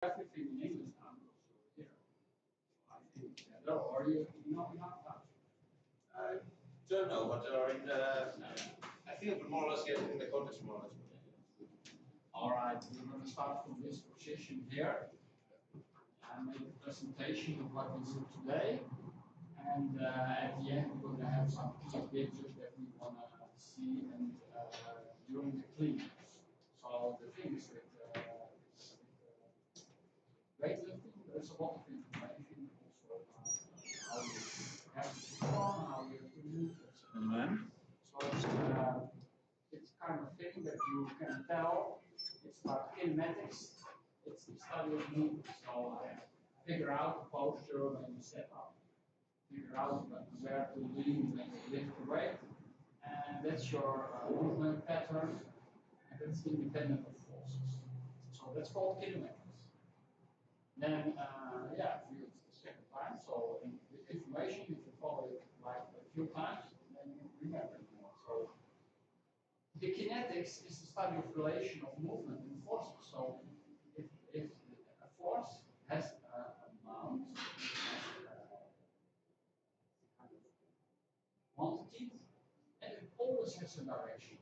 everything in English now because you're here. I think, or you know enough about it. I don't know, but they are in the. I think we're more or less getting the context more or less. All right, we're going to start from this position here and make a presentation of what we do today. And at the end, we're going to have some key pictures that we want to see and during the cleanups. So the thing is with weightlifting, there's a lot of information also about how you have to perform, how you have to move, etc. So it's kind of thing that you can tell. It's about kinematics. It's the study of movement. So figure out the posture when you step up. Figure out where to lean when you lift the weight. And that's your movement pattern. And that's independent of forces. So that's called kinematics. Then, if you second time, so the information, if you follow it like a few times, then you remember it more. So the kinetics is the study of relation of movement and forces. So if a force has a amount, kind of quantity, and it always has a direction.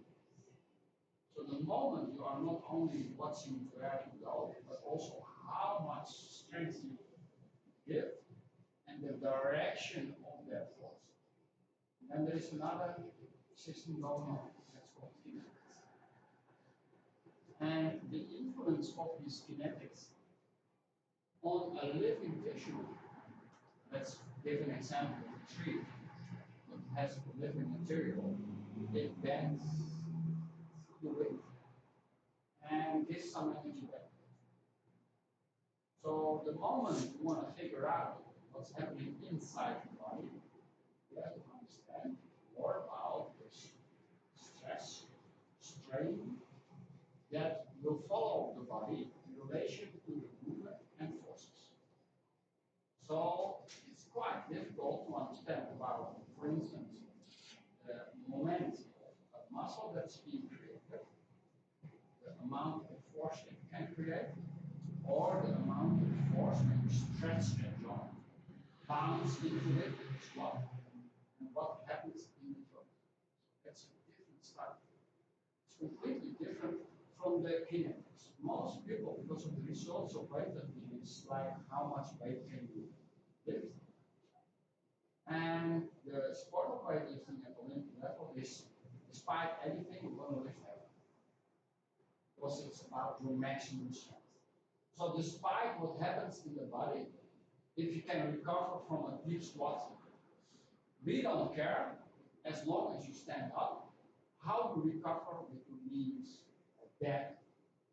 So the moment you are not only watching where to go, but also how much strength you give and the direction of that force. And there is another system going on, that's called kinetics. And the influence of these kinetics on a living tissue, let's give an example of a tree that has a living material, it bends the wind and gives some energy back. So the moment you want to figure out what's happening inside the body, you have to understand more about this stress, strain that will follow the body in relation to the movement and forces. So it's quite difficult to understand about, for instance, the moment of a muscle that's being created, the amount of force it can create, or the amount of force when you stretch that joint, bounce into it, squat, and what happens in the joint. So that's a different study. It's completely different from the kinetics. Most people, because of the results of weightlifting, it's like how much weight can you lift. And the sport of weightlifting at Olympic level is, despite anything, you're going to lift heavy. Because it's about your maximum strength. So despite what happens in the body, if you can recover from a deep squat, we don't care as long as you stand up. How you recover with your knees or back,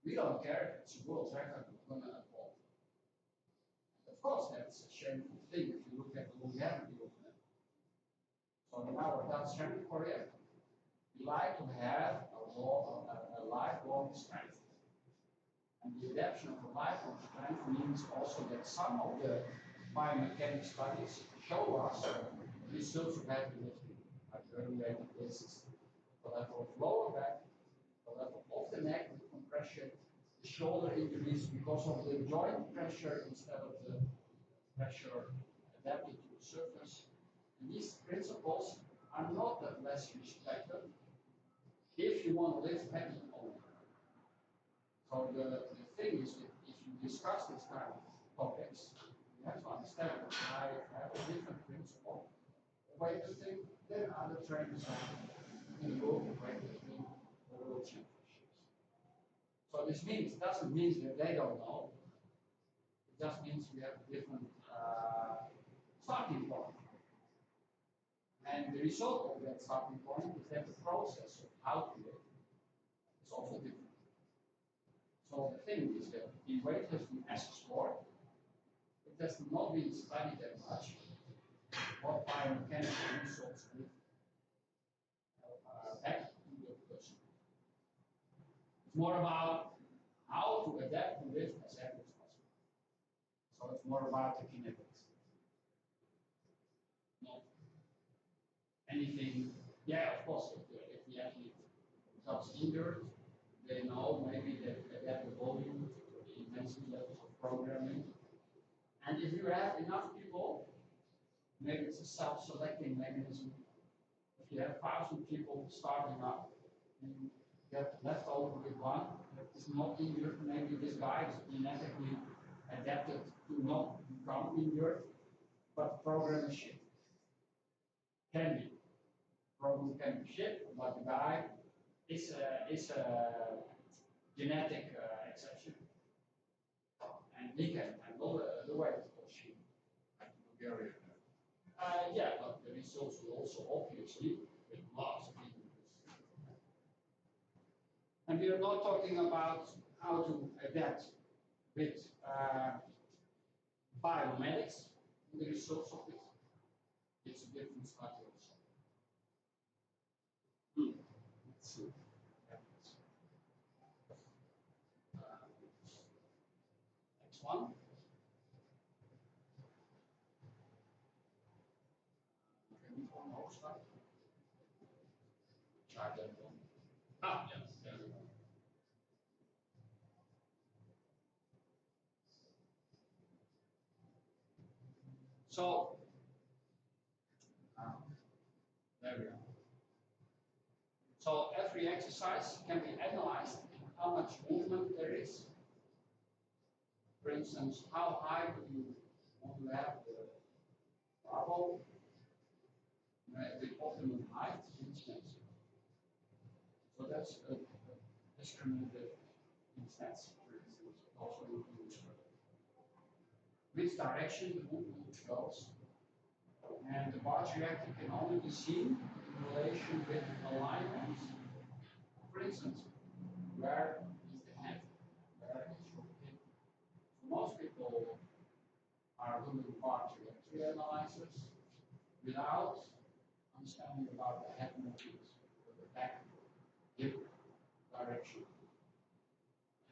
we don't care if it's a world record, we're going to uphold. Of course, that's a shameful thing if you look at the longevity of them. So in our Dutch strength Korea, we like to have a lifelong strength. And the adaptation of a lifelong strength means also that some of the biomechanics studies show us results of heavy lifting, like herniated discs, the level of lower back, the level of the neck with compression, the shoulder injuries because of the joint pressure instead of the pressure adapted to the surface. And these principles are not that less respected if you want to lift heavy only. So the thing is that if you discuss this kind of topics, you have to understand that I have a different principle of weightlifting than other trainers have in the world of weightlifting or world championships. So this doesn't mean that they don't know. It just means we have a different starting point. And the result of that starting point is that the process of how to lift is also different. So the thing is that in weightlifting as a sport, it has not been studied that much what biomechanical results give back to the person. It's more about how to adapt to lift as heavy as possible. So it's more about the kinetics. Not anything, of course, if the athlete becomes injured, they know maybe that the volume, the intensity levels of programming. And if you have enough people, maybe it's a self-selecting mechanism. If you have 1,000 people starting up, and you get left over with one, it's not injured. Maybe this guy is genetically adapted to not become injured, but program is shit. Can be. Program can be shit, but the guy is a genetic exception. And he can handle the weight of sheep. Like Bulgaria. Yeah, but the results will also obviously with lots of injuries. And we are not talking about how to adapt with biomedics, the results of it. It's a different study also. Let's see. Next one. Can we form a host study? Try that one. Ah, yes, there we go. So, there we go. So every exercise can be analyzed how much movement there is. For instance, how high do you want to have the barbell? The optimum height, instance. So that's a discriminative instance, for instance, also includes which direction the movement goes. And the bars reactor can only be seen in relation with alignment. For instance, where is the head? Where is your hip? So most people are doing bar trajectory analysis without understanding about the head movement or the back hip direction.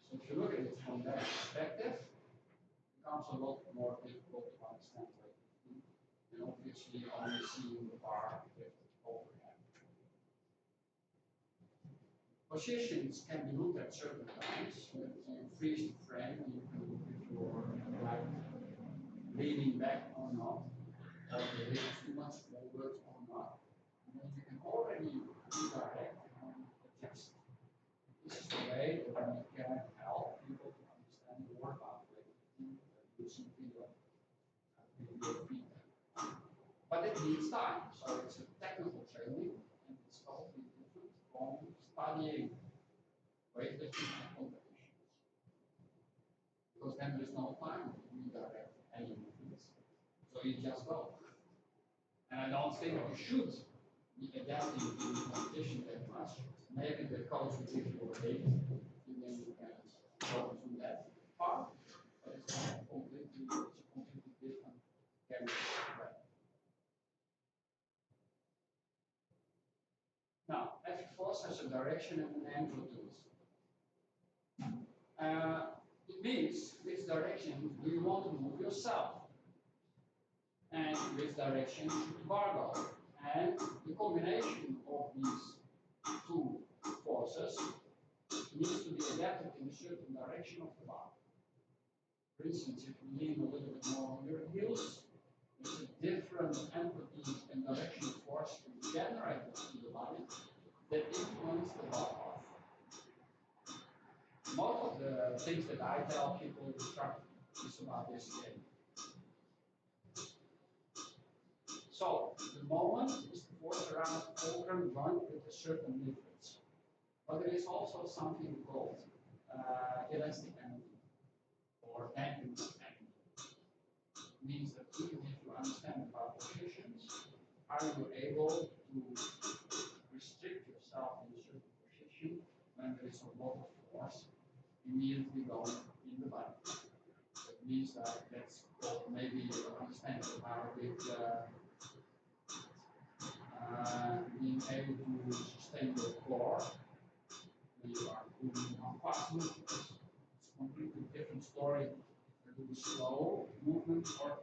So if you look at it from that perspective, it becomes a lot more difficult to understand. And obviously only seeing the bar with overhead. Positions can be looked at certain times. So if you freeze the frame, you can look if you're like leaning back or not, or the hip is too much forward or not. And then you can already redirect and adjust. This is the way that we can help people to understand more about weightlifting using video feedback. But it needs time, so it's a technical training, and it's totally different from studying weightlifting and competitions. Because then there's no time to redirect any movements. So you just go. And I don't think you should be adapting to the competition that much. Maybe the coach will give you a date, and then you can focus on that part. But it's a completely different career. Now, every force has a direction and an amplitude. It means which direction do you want to move yourself? And which direction should the bar go? And the combination of these two forces needs to be adapted in a certain direction of the bar. For instance, if you lean a little bit more on your heels, there's a different amplitude and direction of force generated in the body that influence the bar path. Most of the things that I tell people in instruct is about this again. So the moment is the force around the fulcrum joint with a certain difference. But there is also something called elastic energy or damping energy. It means that even if you understand about positions, are you able to restrict yourself in a certain position when there is a lot of force immediately going in the body? That means that that's called maybe understanding about it. Being able to sustain your core when you are doing fast movements. It's a completely different story to do slow movement or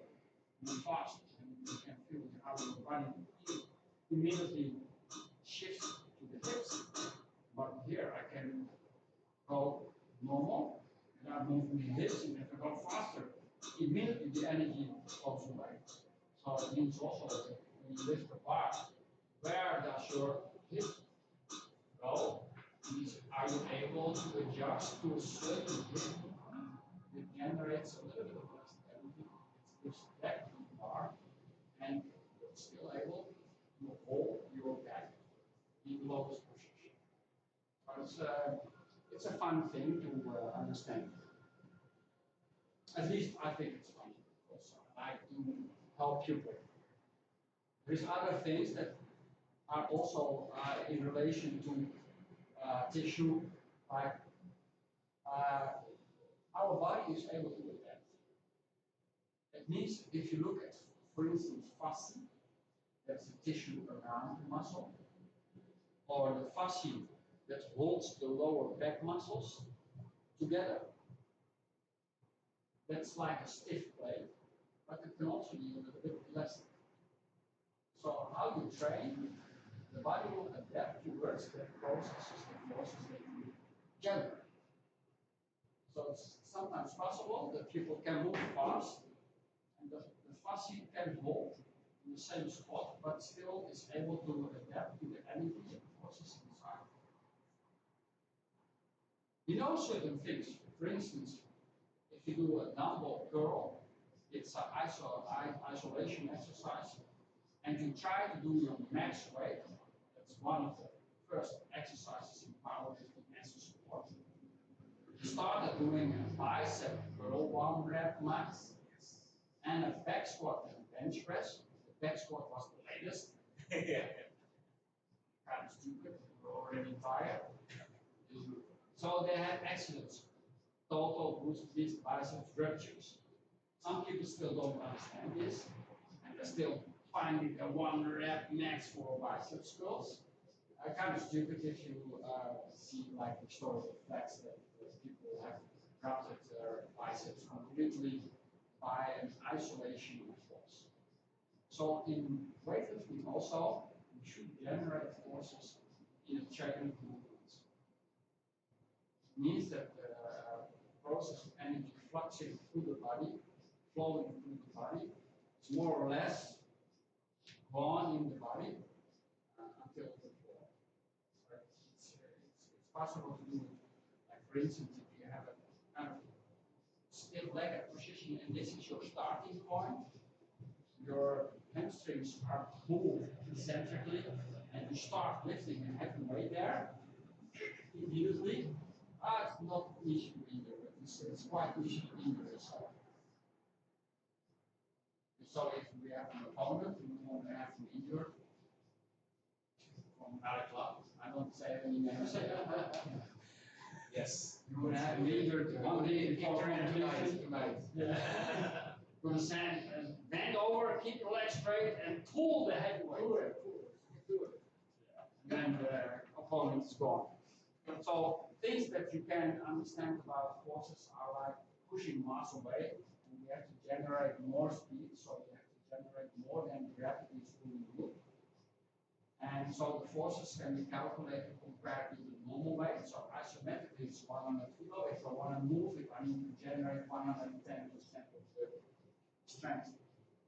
move fast. And you can feel how your body immediately shifts to the hips. But here I can go normal and are moving the hips, and if you go faster, immediately the energy goes away. So it means also that when you lift the bar, where does your hip go? Means are you able to adjust to a certain rhythm? It generates a little bit of less energy. It gives back to the bar, and you're still able to hold your back in lowest position. But it's a fun thing to understand. At least I think it's fun. Also, I like to help people. There's other things that are also in relation to tissue, like our body is able to adapt. It means if you look at, for instance, fascia, that's the tissue around the muscle, or the fascia that holds the lower back muscles together. That's like a stiff plate, but it can also be a little bit elastic. So how you train, the body will adapt towards the processes, the forces that you generate. So it's sometimes possible that people can move fast, and the fascia can hold in the same spot, but still is able to adapt to the energy and forces inside. You know certain things. For instance, if you do a dumbbell curl, it's an isolation exercise, and you try to do your max weight. That's one of the first exercises in powerlifting as a sport. You started doing a bicep curl 1 rep max, and a back squat and bench press. The back squat was the latest. Kind of stupid. We're already tired. So they had accidents. Total boost these bicep structures. Some people still don't understand this, and they're still finding a 1 rep max for bicep curls. Kind of stupid if you see like historical facts that people have ruptured their biceps completely by an isolation of force. So in weightlifting also, we should generate forces in a chain movements. It means that the process of energy fluxing through the body, flowing through the body, is more or less gone in the body until the floor. So it's possible to do it. Like for instance, if you have a kind of stiff-legged position and this is your starting point, your hamstrings are moved eccentrically, and you start lifting a heavy weight there immediately. It's not easy to injure, it's quite easy to injure yourself. So if we have an opponent who want to have him injured from another club, I don't say any names. Yes. You want to have him injured one day before competition. Yeah. Going to stand and bend over, keep your legs straight, and pull the heavy weight. Do it. Yeah. And the opponent is gone. So things that you can understand about forces are like pushing mass away, and you have to generate more speed, so you have to generate more than gravity is pulling you. And so the forces can be calculated compared to the normal weight. So isometrically it's 100 kilo. If I want to move it, I need to generate 110% of the strength.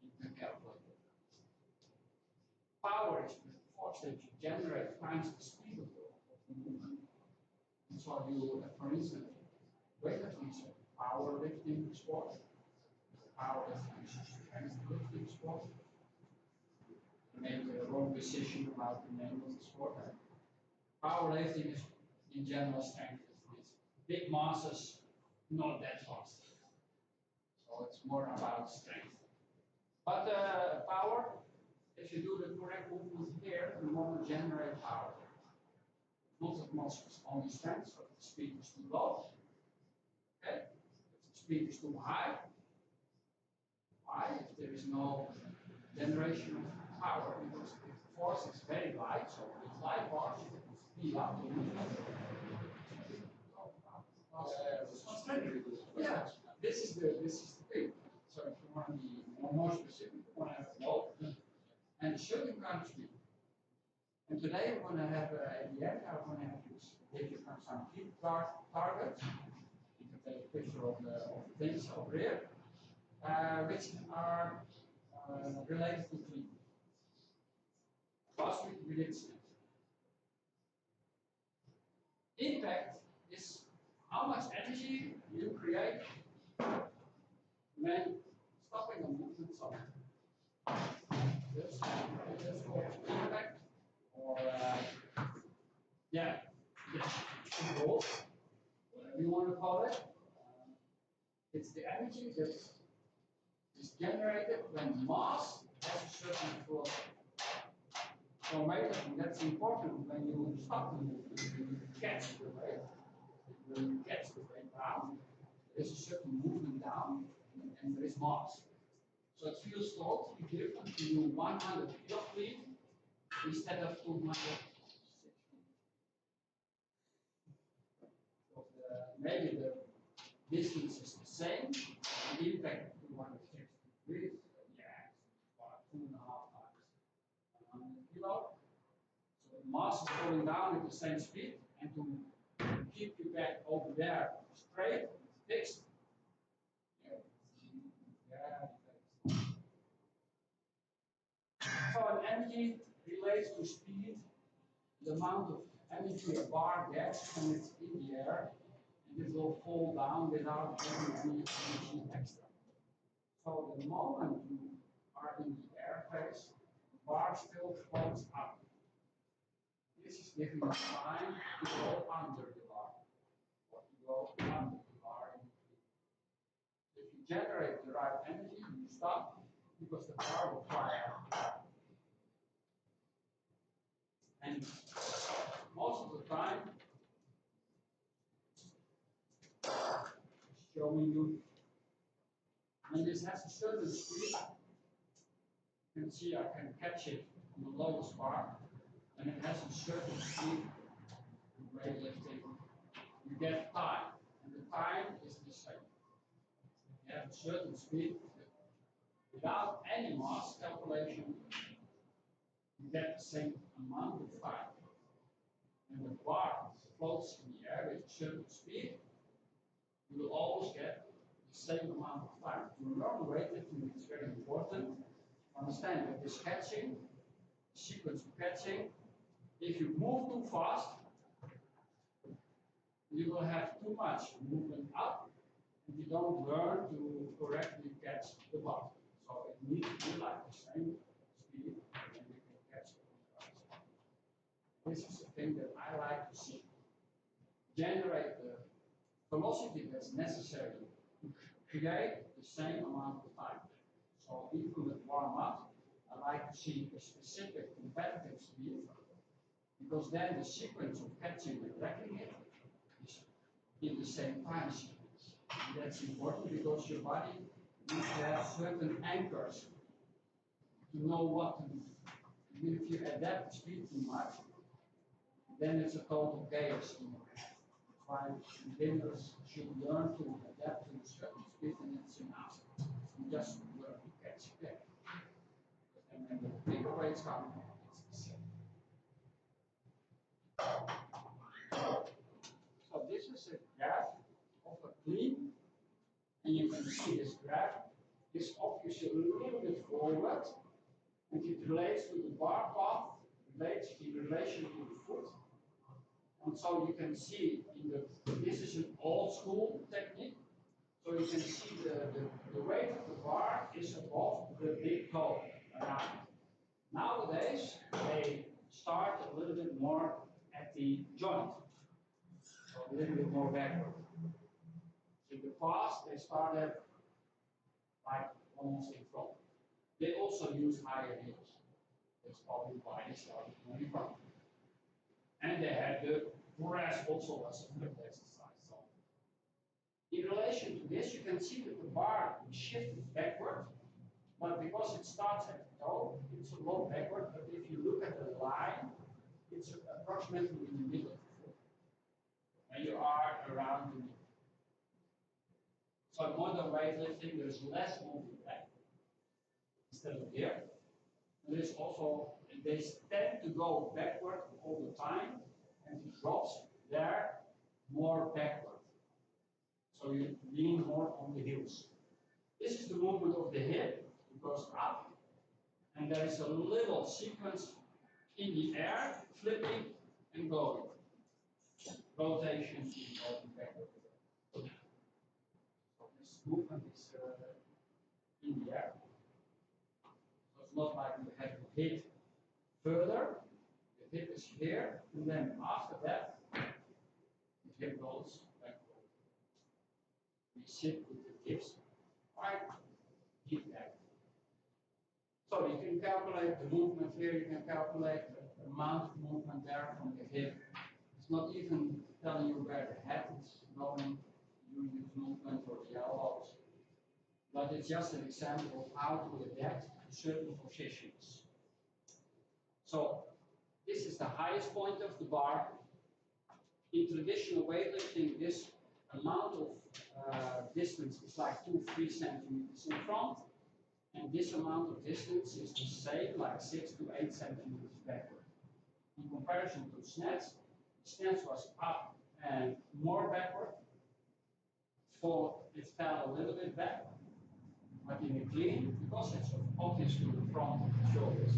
You can calculate it. Power is the force that you generate times the speed of the movement. And so you, for instance, weightlifting is a powerlifting sport. Powerlifting is a strength lifting sport. Made the wrong decision about the name of the sport. Powerlifting is in general strength. It's big masses, not that fast. So it's more about strength. But power, if you do the correct movement here, you want to generate power. Not as much as only strength, so if the speed is too low. Okay? If the speed is too high, why? If there is no generation of power, because the force is very light, so with light bars you can speed up the movement. Yeah, this is the thing. So if you want to be more specific, you want to have a low and a certain kind of speed. And today we're going to have at the end, I'm going to have you give you some key targets. You can take a picture of the things over here, which are related to clean. Last week we did sleep. Impact is how much energy you create when stopping a movement somewhere. That's called impact, or yeah, control, whatever you want to call it. It's the energy that is generated when mass has a certain velocity. So that's important when you stop the movement, when you catch the weight, when you catch the weight down, there is a certain movement down, and there is mass. So it feels totally different to do 100 kilo clean instead of 260. So maybe the distance is the same, the impact 260 degrees, yeah, it's about 2.5 times 100 kilo. So the mass is going down at the same speed, and to keep you back over there straight, fixed. So an energy relates to speed, the amount of energy a bar gets when it's in the air, and it will fall down without getting any energy extra. So the moment you are in the air phase, the bar still floats up. This is giving you time to go under the bar, or to go under the bar in between. If you generate the right energy, you stop because the bar will fly out. And most of the time, showing you when this has a certain speed, you can see I can catch it on the lowest bar, and it has a certain speed, weightlifting, you get time, and the time is the same. You have a certain speed, without any mass calculation, you get the same amount of time. And the bar floats in the air with a certain speed, you will always get the same amount of time. To learn weightlifting, it's very important to understand that this catching, sequence of catching, if you move too fast, you will have too much movement up, and you don't learn to correctly catch the bar. So it needs to be like the same speed, and you can catch it. This is the thing that I like to see. Generate the velocity that's necessary to create the same amount of time. So even with warm up, I like to see a specific competitive speed, because then the sequence of catching and wrecking it is in the same time sequence. And that's important because your body needs to have certain anchors to know what to do. And if you adapt speed too much, then it's a total chaos in your head. That's why beginners should learn to adapt to a certain speed, and it's enough. You just learn to catch it. And when the bigger weights come, it's the same. So this is a graph of a clean, and you can see this graph is obviously a little bit forward, and it relates to the bar path, relates in relation to the foot. And so you can see this is an old school technique. So you can see the weight of the bar is above the big toe. Nowadays, they start a little bit more at the joint, so a little bit more backward. In the past, they started like almost in front. They also use higher heels. That's probably why they started in front. And they had the press also as a foot exercise. So in relation to this, you can see that the bar shifted backward, but because it starts at the toe, it's a lot backward. But if you look at the line, it's approximately in the middle of the foot. And you are around the middle. So in modern weightlifting, there's less movement back instead of here. And there's also, they tend to go backward all the time, and it drops there more backward. So you lean more on the heels. This is the movement of the hip. It goes up, and there is a little sequence in the air, flipping and going. Rotation and going backward. So this movement is in the air. So it's not like you have to hit further. The hip is here, and then after that, the hip goes backward. We sit with the hips right deep back. So you can calculate the movement here, you can calculate the amount of movement there from the hip. It's not even telling you where the head is going, you use movement for the elbows. But it's just an example of how to adapt to certain positions. So this is the highest point of the bar. In traditional weightlifting, this amount of distance is like 2-3 centimeters in front, and this amount of distance is the same, like 6 to 8 centimeters backward. In comparison to snatch, snatch was up and more backward. It fell a little bit back, but in a clean, because it's obviously the front of the shoulders,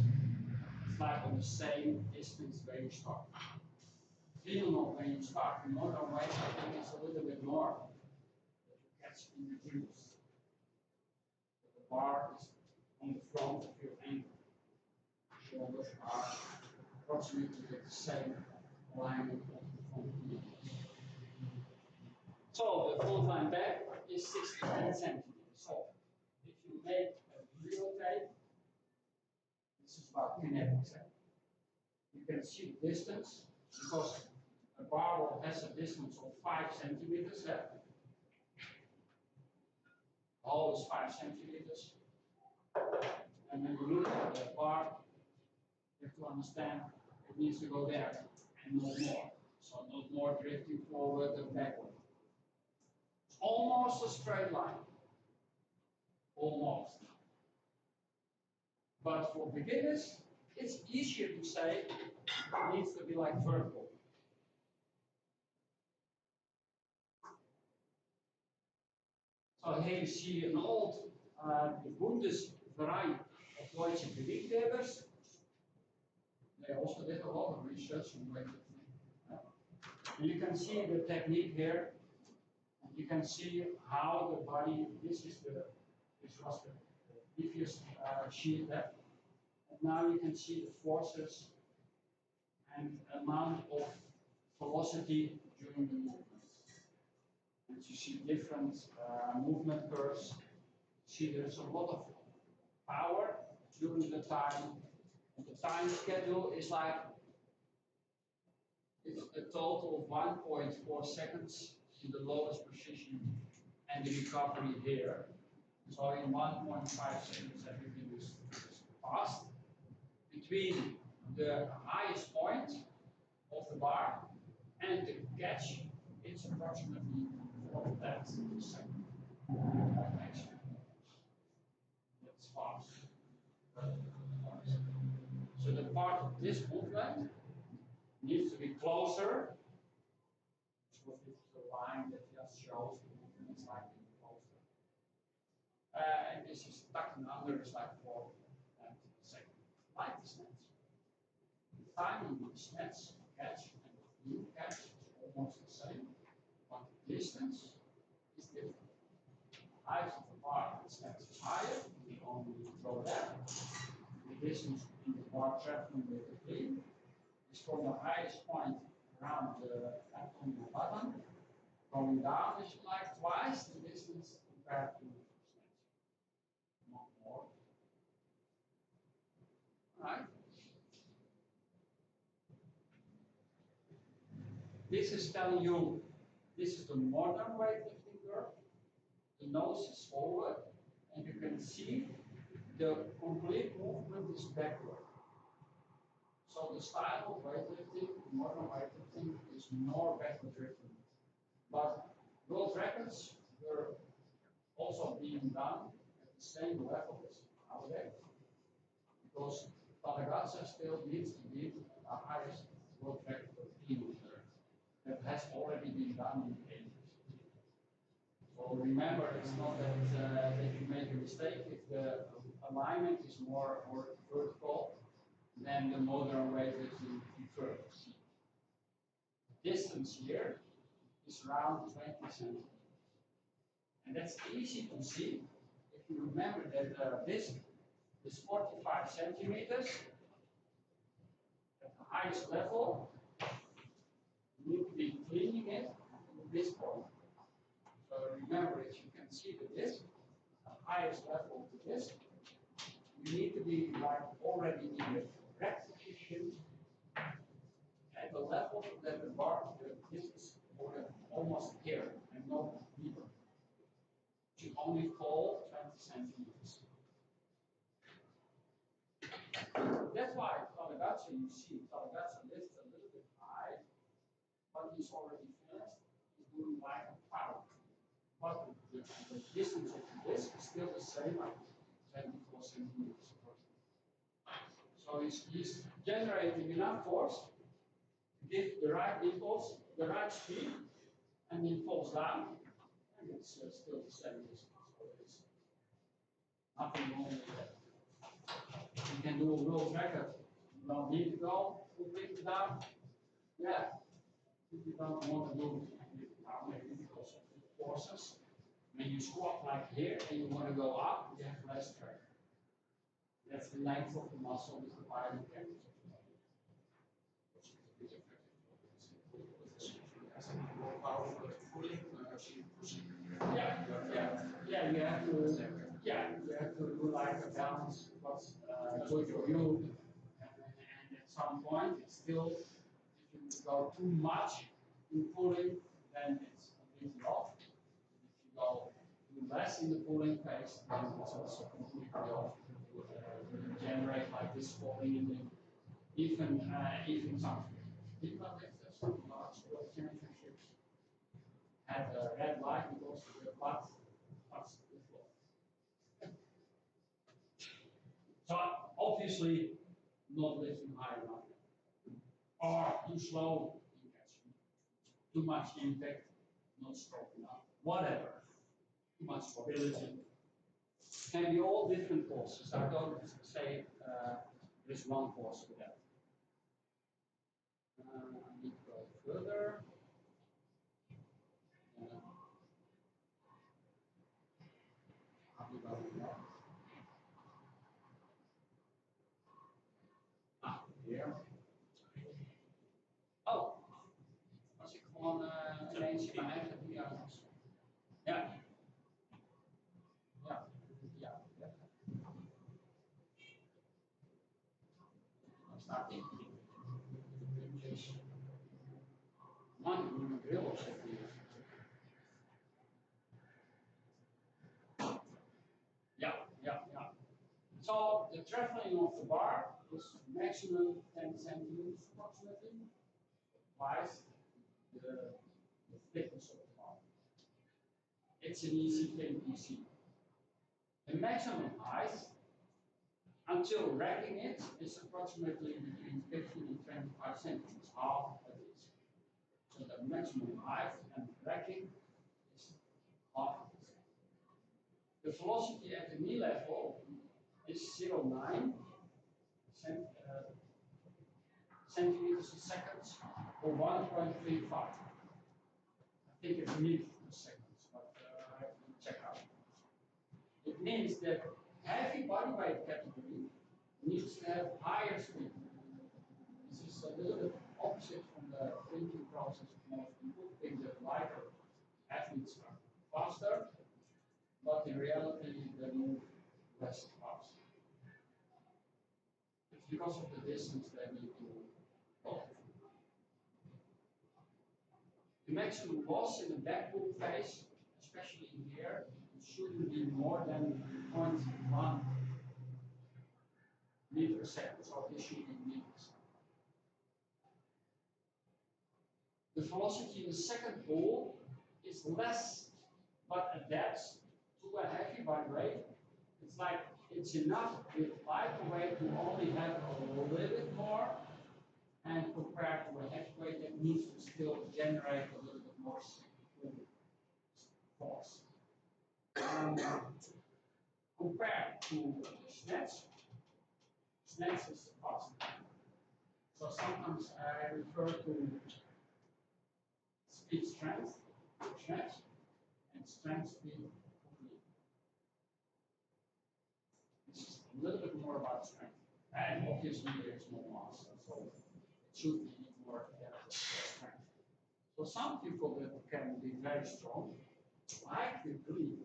it's like on the same distance where you start. Clean not when you start. In modern weightlifting, it's a little bit more that you catch in the heels. The bar is on the front of your ankle. Shoulders are approximately the same alignment of the front knee. So the full time back is 68 centimeters. So if you make a real tape, this is about kinetics. You can see the distance because a barbell has a distance of 5 centimeters. The hole is 5 centimeters. And when you look at the bar, you have to understand it needs to go there and not more. So not more drifting forward and backward. It's almost a straight line. Almost. But for beginners, it's easier to say it needs to be like vertical. So here you see an old Bundesverein of Deutsche Gewichthebers. They also did a lot of research on weightlifting. And you can see the technique here. And you can see how the body, this was the previous sheet there. And now you can see the forces and amount of velocity during the movement. And you see different movement curves. See there's a lot of power during the time. And the time schedule is like, it's a total of 1.4 seconds in the lowest position and the recovery here. So in 1.5 seconds everything is fast. Between the highest point of the bar and the catch, it's approximately 4 tenths of a second. That's fast. So the part of this movement needs to be closer. So this is a line that just shows the movement is like closer. And this is tucking under is like 4 tenths of a second. Like the snatch. The timing of the snatch, catch, and the clean catch is almost the same, but the distance is different. The height of the bar the snatch is higher, we only throw that. The distance in the bar traveling with the clean is from the highest point around the abdominal button, going down is like twice the distance compared to the snatch. Not more. Alright. This is telling you, this is the modern weightlifting curve. The nose is forward, and you can see the complete movement is backward. So the style of weightlifting, modern weightlifting, is more backward driven. But world records were also being done at the same level as nowadays, because Palagazza still needs to be the highest world record of team that has already been done in the 80s. So remember, it's not that you make a mistake. If the alignment is more vertical, then the motor weight is in reverse. Distance here is around 20 centimeters. And that's easy to see if you remember that this is 45 centimeters at the highest level. You need to be cleaning it at this point. So remember, if you can see the disc, the highest level of the disc, you need to be like already in the correct position at the level that the bar, the disc is almost here and not deeper. You only fall 20 centimeters. That's why Talagazza, you see, Talagazza lifts a little bit high, but he's already finished. He's doing like a power. But the distance of the disc is still the same, like 24 centimeters. So he's generating enough force to give the right impulse, the right speed, and then falls down, and it's still the same distance. So it's nothing wrong with that. You can do a world record. You don't need to go two meters down. Yeah. If you don't want to do it down, maybe because of the forces. When you squat like here and you want to go up, you have less pressure. That's the length of the muscle with the biomechanics of the body. More powerful pulling, pushing. Yeah. You have to do like a balance what's good for you, and at some point it's still, if you go too much in pulling, then it's completely off. If you go too less in the pulling phase, then it's also completely off. Generate like this falling in the even some people lifters, some large world championships had a red light because the butt touched the floor. So obviously not lifting high enough, or too slow in catching, too much impact, not strong enough, whatever, too much mobility. Can be all different causes. I don't say there's one cause for that. I need to go further. How do you go with that? Here. Oh, als ik gewoon ineens in mijn eigen dia's. Ja. Ja. Ja. Dan staat dit. Dus man, ik moet mijn bril opzetten hier. Ja. So the traveling of the bar is maximum 10 centimeters approximately, twice the thickness of the bar. It's an easy thing to see. The maximum height until racking it is approximately between 15 and 25 centimeters, half of it. So the maximum height and racking is half of it. The velocity at the knee level is 0.9 centimeters a second, or 1.35. I think it's meters per second, but I have to check out. It means that heavy body weight category needs to have higher speed. This is a little bit opposite from the thinking process of most people. Think that lighter athletes are faster, but in reality they move less fast. It's because of the distance they need to go. The maximum loss in the back pull phase, especially in here, shouldn't be more than 0.1 meter per second, so this should be meters. The velocity in the second pull is less, but adapts to a heavy body weight. It's like it's enough with lighter weight to only have a little bit more, and compared to a heavy weight that needs to still generate a little bit more force. compared to the snatch is fast. So sometimes I refer to speed strength, snatch, and strength speed complete. This is a little bit more about strength. And obviously there's no mass, so it should be more strength. So some people that can be very strong, like the green.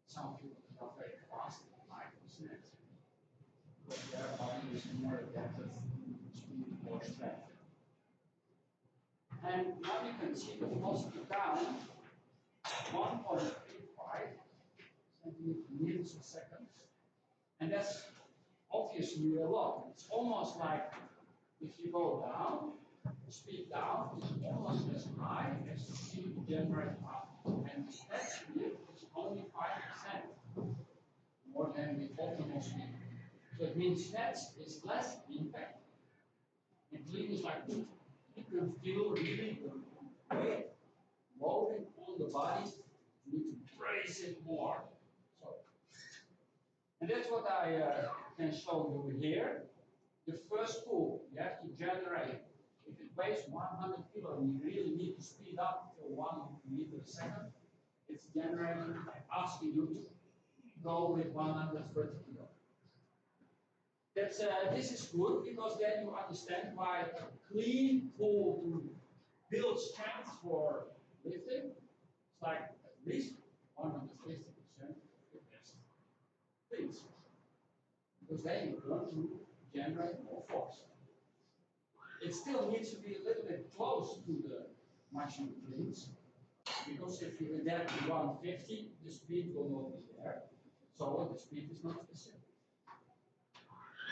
Some people that are very fast, like the snatch. Because their body is more adapted to speed or strength. And now you can see the velocity down 1.35 centimeters a second. And that's obviously a lot. It's almost like if you go down, speed down is almost as high as the speed you generate up. And that speed is only 5% more than the optimal speed. So it means that is less impact. And clean is like you can feel really the weight loading on the body. You need to brace it more. So, and that's what I can show you here. The first tool you have to generate, if it weighs 100 kilo and you really need to speed up to 1 meter a second, it's generating, asking you to go with 130 kilo. That's, this is good because then you understand why a clean tool to build strength for lifting, it's like at least 150% of the best things. Because then you're going to generate more force. It still needs to be a little bit close to the maximum cleans. Because if you adapt to 150, the speed will not be there. So the speed is not specific.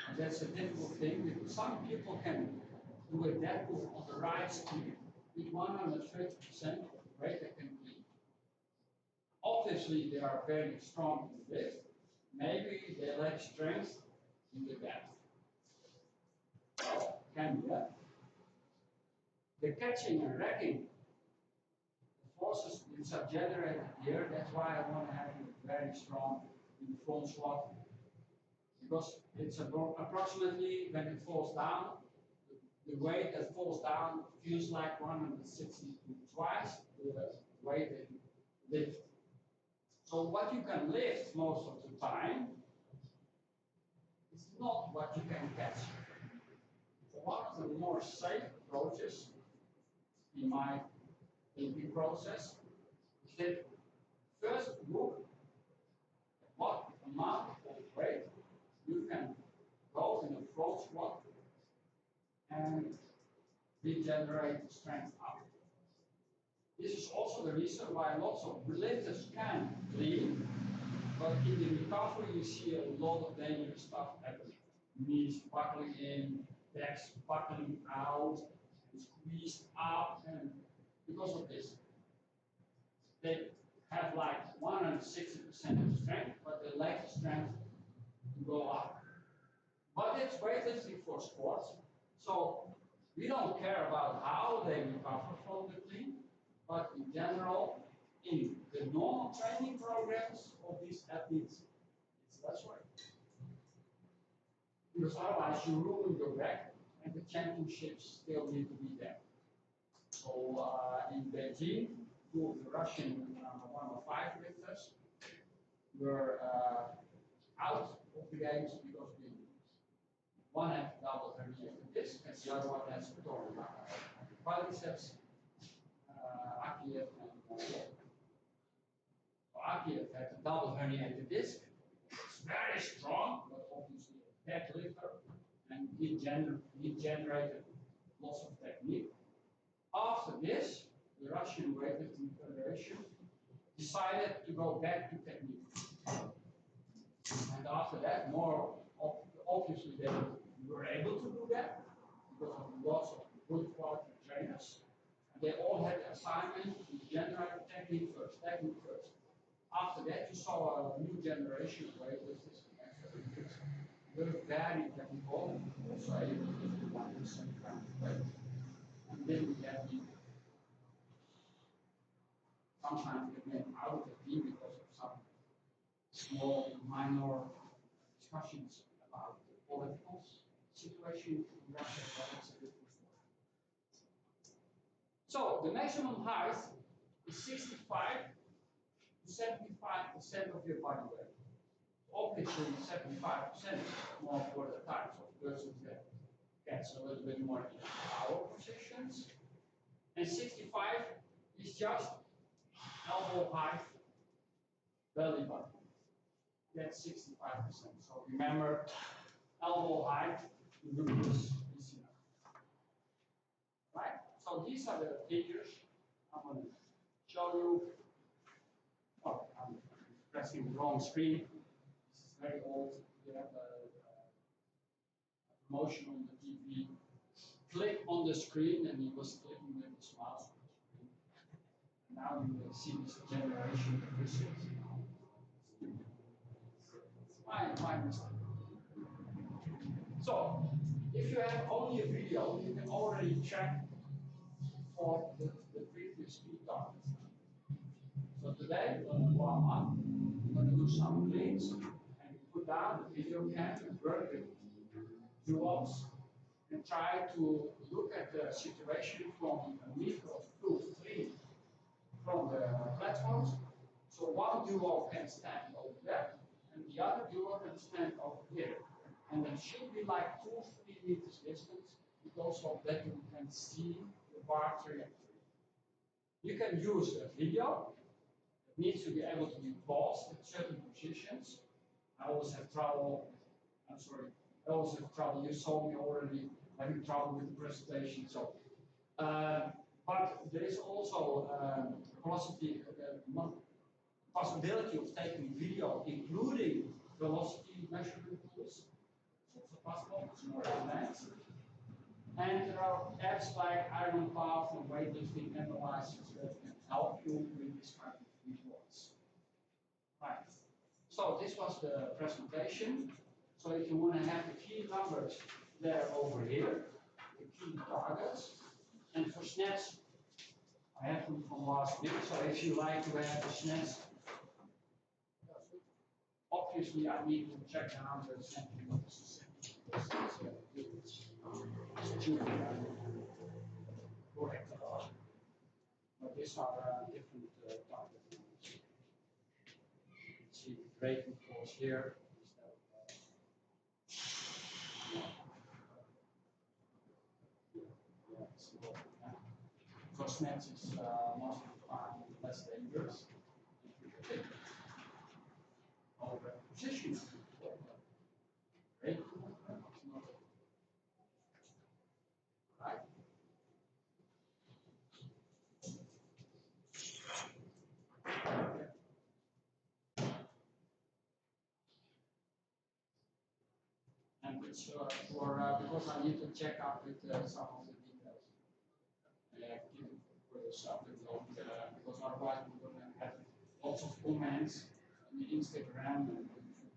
And that's a difficult thing because some people can do a deadlift on the right speed with 130% of the weight they can clean. Obviously, they are very strong in the lift. Maybe they lack strength in the depth. Well, can be that. The catching and racking, the forces which are generated here, that's why I want to have you very strong in the front squat. Because it's approximately, when it falls down, the weight that falls down feels like 160 twice the weight that you lift. So what you can lift most of the time is not what you can catch. So one of the more safe approaches in my thinking process is that first look at what amount of weight you can go in a front squat and regenerate strength up. This is also the reason why lots of lifters can clean, but in the recovery you see a lot of dangerous stuff happening. Knees buckling in, backs buckling out, and squeezed up, and because of this, they have like 160% of strength, but they lack the strength to go up. But it's weightlifting for sports, so we don't care about how they recover from the clean, but in general, in the normal training programs of these athletes, it's less weight. Because otherwise you ruin your back, and the championships still need to be there. So in Beijing, two of the Russian 105 lifters were out of the games because one had double herniated disc, and the other one has torn quadriceps. Akiev and Akiev had a double herniated disc. It's very strong, but obviously a deadlifter, and he generated lots of technique. After this, the Russian Weightlifting Federation decided to go back to technique. And after that, more obviously they were able to do that because of lots of good quality trainers. And they all had the assignment to generate technique first. After that, you saw a new generation of weightlifters were very technical, also able to do 1% kind of weight. And then we had sometimes they went out of the team because of small minor discussions about the political situation in Russia, but it's a different story. So the maximum height is 65 to 75% of your body weight. Obviously, 75% more for the types of persons that gets a little bit more in our positions. And 65 is just elbow height, belly button. That's 65%. So remember, elbow height, is enough. Right? So these are the figures I'm going to show you. Oh, I'm pressing the wrong screen. This is very old. We have a promotion on the TV. Click on the screen, and he was clicking with his mouse on the screen. And now you will see this generation of results. My mistake. So, if you have only a video, you can already check for the previous speed targets. So today, we're going to warm up, we're going to do some cleans, and put down the video cam and work with duos, and try to look at the situation from a meter or 2, 3 from the platforms. So one duo can stand over there, and the other duo can stand over here. And it should be like 2 or 3 meters distance, because of that you can see the bar trajectory. You can use a video. It needs to be able to be paused at certain positions. I always have trouble, you saw me already having trouble with the presentation. So, but there is also possibility of taking video, including velocity measurement tools. It's also possible, it's more advanced. And there are apps like IronPath and weightlifting analyzers that can help you with this kind of reports. Right. So this was the presentation. So if you want to have the key numbers there over here, the key targets. And for SNETs, I have them from last week. So if you like to have the SNETs, obviously I need to check the numbers and correct. But these are different targets. See the breaking force here. So SNETs is most of the time less dangerous. Over position. Right? Right? And it's because I need to check out with some of the details. Give it for yourself and don't, because otherwise we're going to have lots of comments on the Instagram and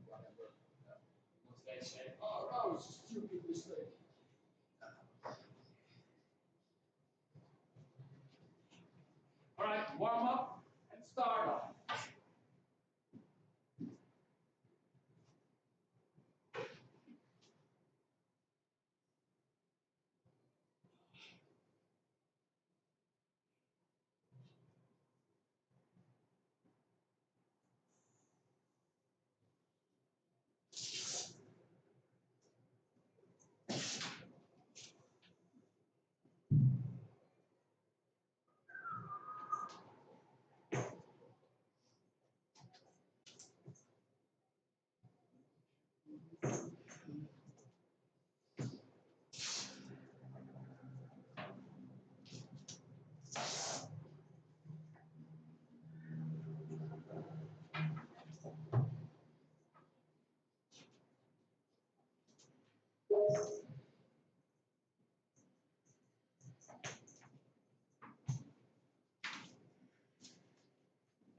whatever. Because they say, oh no, it's a stupid mistake. All right, warm up and start off.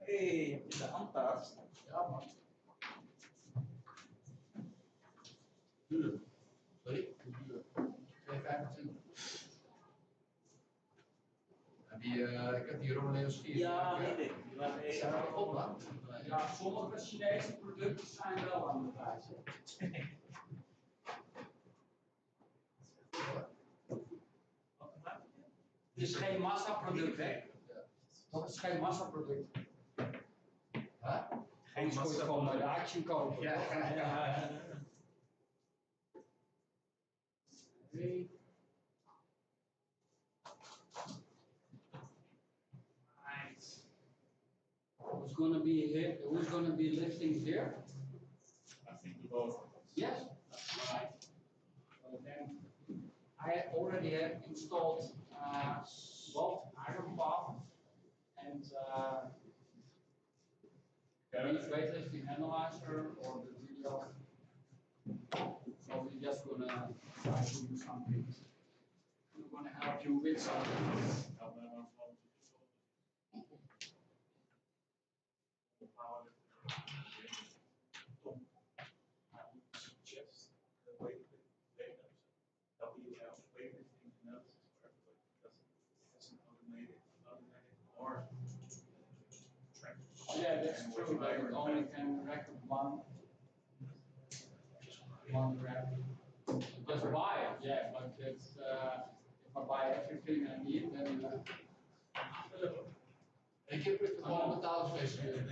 Hey, heb je de handtaart? Ja, man. Duur. Sorry? Duur. 2,25. Ik heb die Romeo's 4. Ja, weet ik. Ja, sommige Chinese producten Gelukkig zijn wel aan de prijs. Het is geen massaproduct, hè? Dat is geen massaproduct. Huh? Geen massaproduct. Gewoon bij de Action kopen. Ja. Right. Who's gonna be here? Who's gonna be lifting here? I think we both. Yes. Right. So then, I already have installed both iron path and Leaf weightlifting analyzer or the video. So we're just gonna try to do something. We're gonna help you with something. Yeah, that's true, but it only can record one rep. Just buy it, yeah, but it's, if I buy everything I need, then. Ik heb het gewoon betaalstation.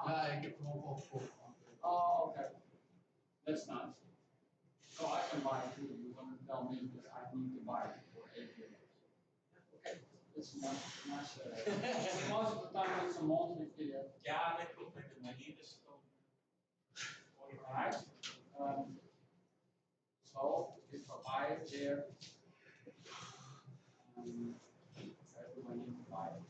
Ja, ik heb hem ook opgekocht. Oh, okay. That's nice. So I can buy it too. You want to tell me that I need to buy it for 8 euros. Okay, that's nice. Most of the time it's a monthly fee. Ja, dat klopt. Maar hier is het dan. Alright. So if I buy it here, everyone needs to buy it.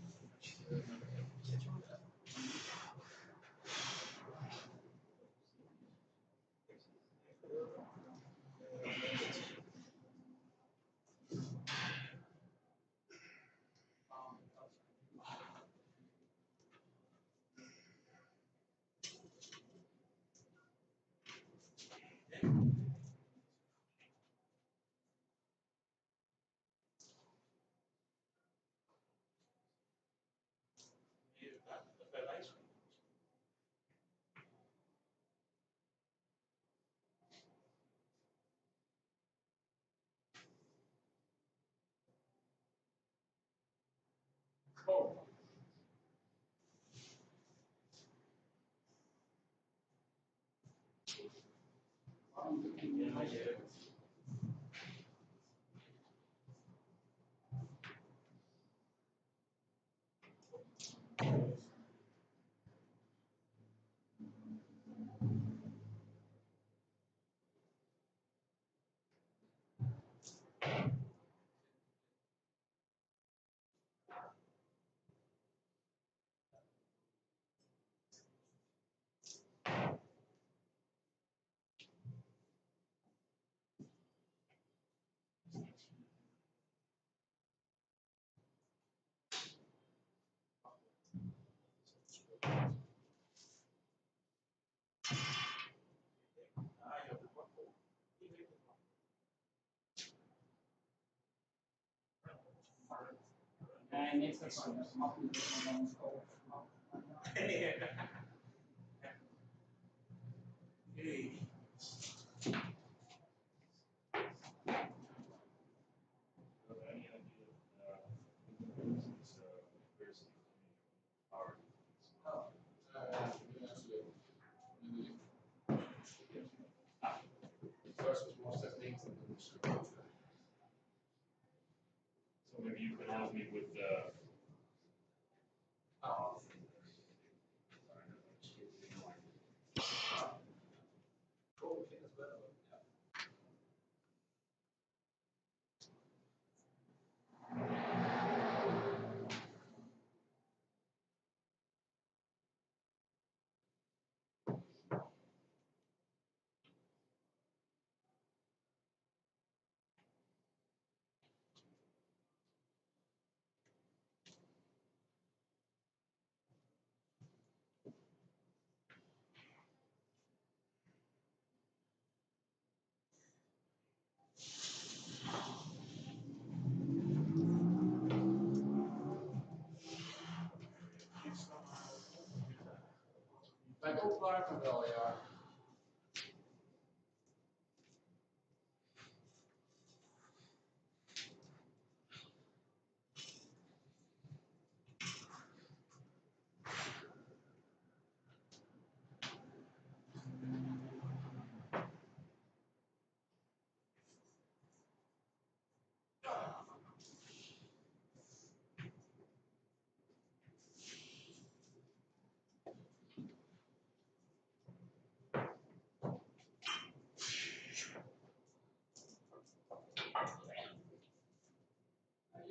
Oh. I'm looking at my Nee, niks daarvan. Dat is makkelijk om dan eens kopen. Hey. First was more techniques and then So maybe you can help me with Met opwarmen wel, ja.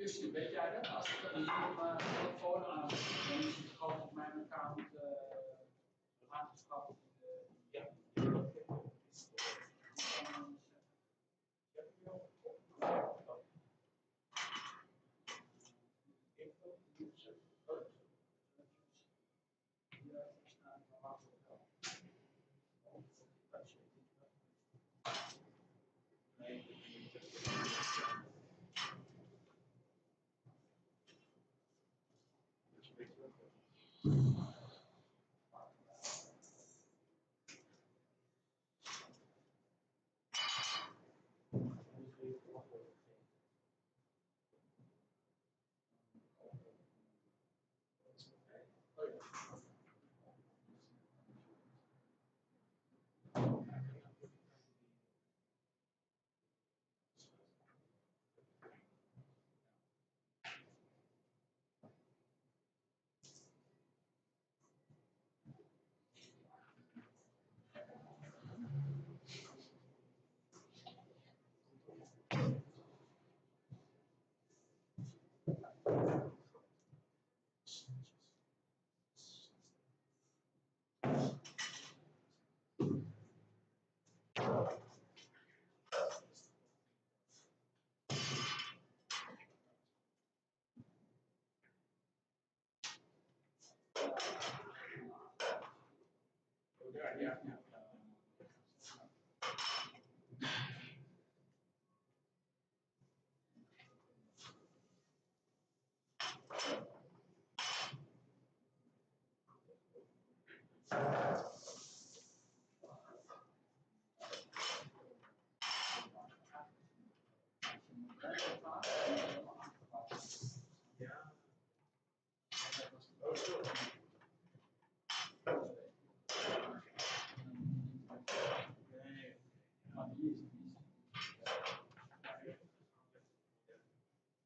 Justin, weet jij dat? Als ik dan hier op mijn telefoon aan dan is het gewoon op mijn account aangeschaft. Ja.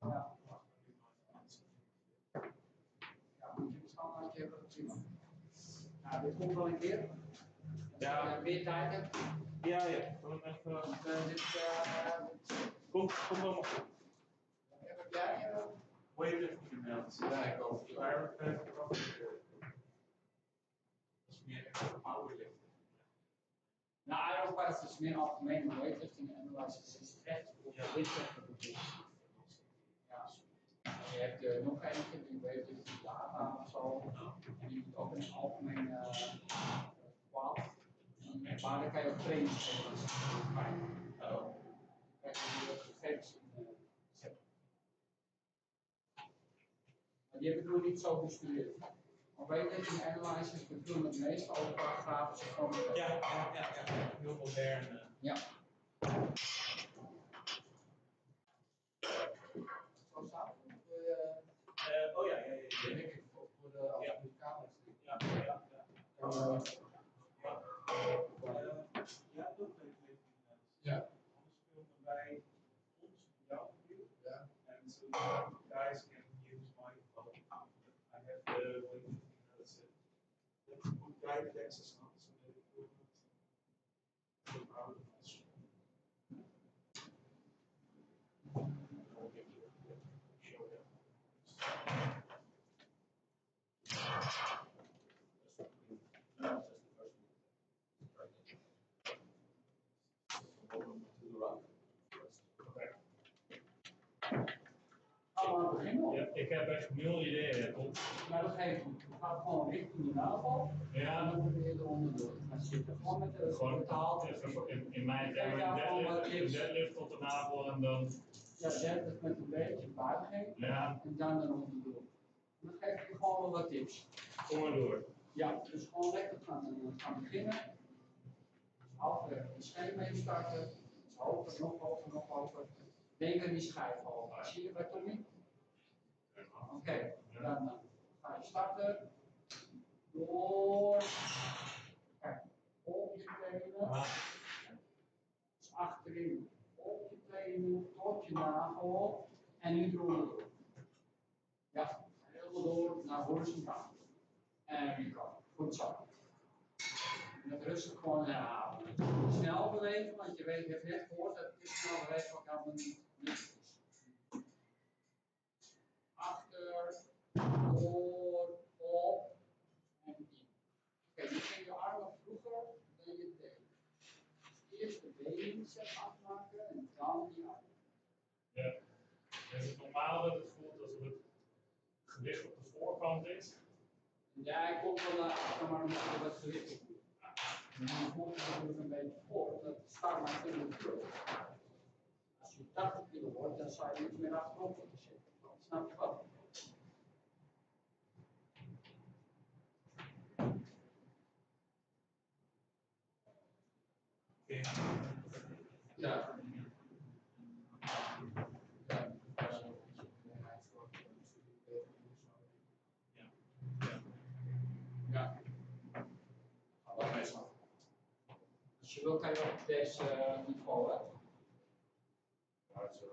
Ja. Nou, dit komt wel een keer. Als je meer tijd hebt. Ja, ja. Gewoon even. Kom maar op. Heb jij Weightlifting inderdaad. Ja, ik ook. Dat is meer echt powerlifting. Nou, Aeropath is meer algemeen, maar weightlifting analysis is echt voor de weightlifting. Ja. En je hebt nog eentje, die weightlifting data of zo. En die moet ook een algemeen kwaad. Maar dan kan je ook trainings geven. Oh. Kijk, die gegevens in zetten. Maar die heb ik nog niet zo gestudeerd. Maar weightlifting analysis bedoelen het meest over grafische vormen. Ja. Heel modern. Ja. Zo staat het? Oh ja. Denk ik voor de Amerikanen. Ja, dat weet ik. Ja. Anders filmen wij ons jouw view. Ja. And so you guys can use my phone. I have the weightlifting analysis. Let's put guided access on so that it will not go out of this. I'll give you show them. Allemaal beginnen. Ja, ik heb echt nul idee. Maar dat geeft niet. We gaan gewoon richting de navel. En Ja, dan moeten we er onderdoor gaan zitten. Gewoon met de gewoon betaald. in mijn deadlift tot de navel en dan. Ja, deadlift met een beetje buiging. Ja, En dan onderdoor. En dan geef ik je gewoon wel wat tips. kom maar door. Ja, dus gewoon lekker gaan beginnen. Halfweg een schema instarten. Iets hoger, nog hoger, nog hoger. Denk aan die schijf hoger. Zie je bij Tommy? Oké, dan ga je starten. Door. Kijk, op je tenen. Dus achterin op je tenen, tot je nagel. En nu door. Ja, helemaal door naar horizontaal. En recall. Goed zo. Met rustig gewoon herhalen. Snel bewegen, want je weet, je hebt net gehoord dat het is snel bewegen wat helemaal niet nuttig is. Achter, door, op en in. Oké, je ging je armen vroeger dan je benen. Dus eerst de benen set afmaken en dan die armen. Ja. Is het normaal dat het voelt alsof het gewicht op de voorkant is? Ja, ik kom van de achter, maar dan moet je wat gewicht op doen. En dan voelt je natuurlijk een beetje voor, dat staat maar 20 kilo. Als je 80 kilo wordt, dan zou je iets meer achterop moeten zitten. Snap je wat? Ja. Ja. Dat meestal. Als je wil, kan je op deze niveau, hè? Ja, zo.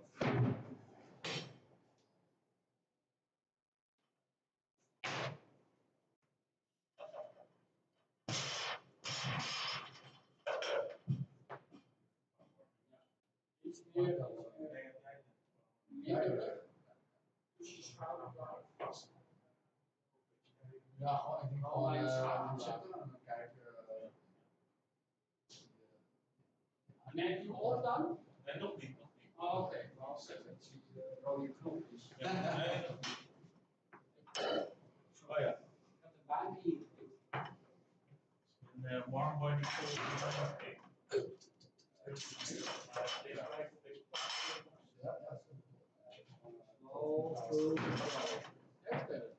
Iets meer dan meer dus je schouderbladen vast. Ja, gewoon, ik denk Gewoon gewoon schouderbladen zitten en dan kijken. Neem je op dan? Nee, nog niet, nog niet. Oh, oké, wel zeggen, ik zie de rode knopjes. Ja, nee, nog niet. Oh ja. Ik had er bijna in geklikt. Een warm body cold. Oh, good. That's better.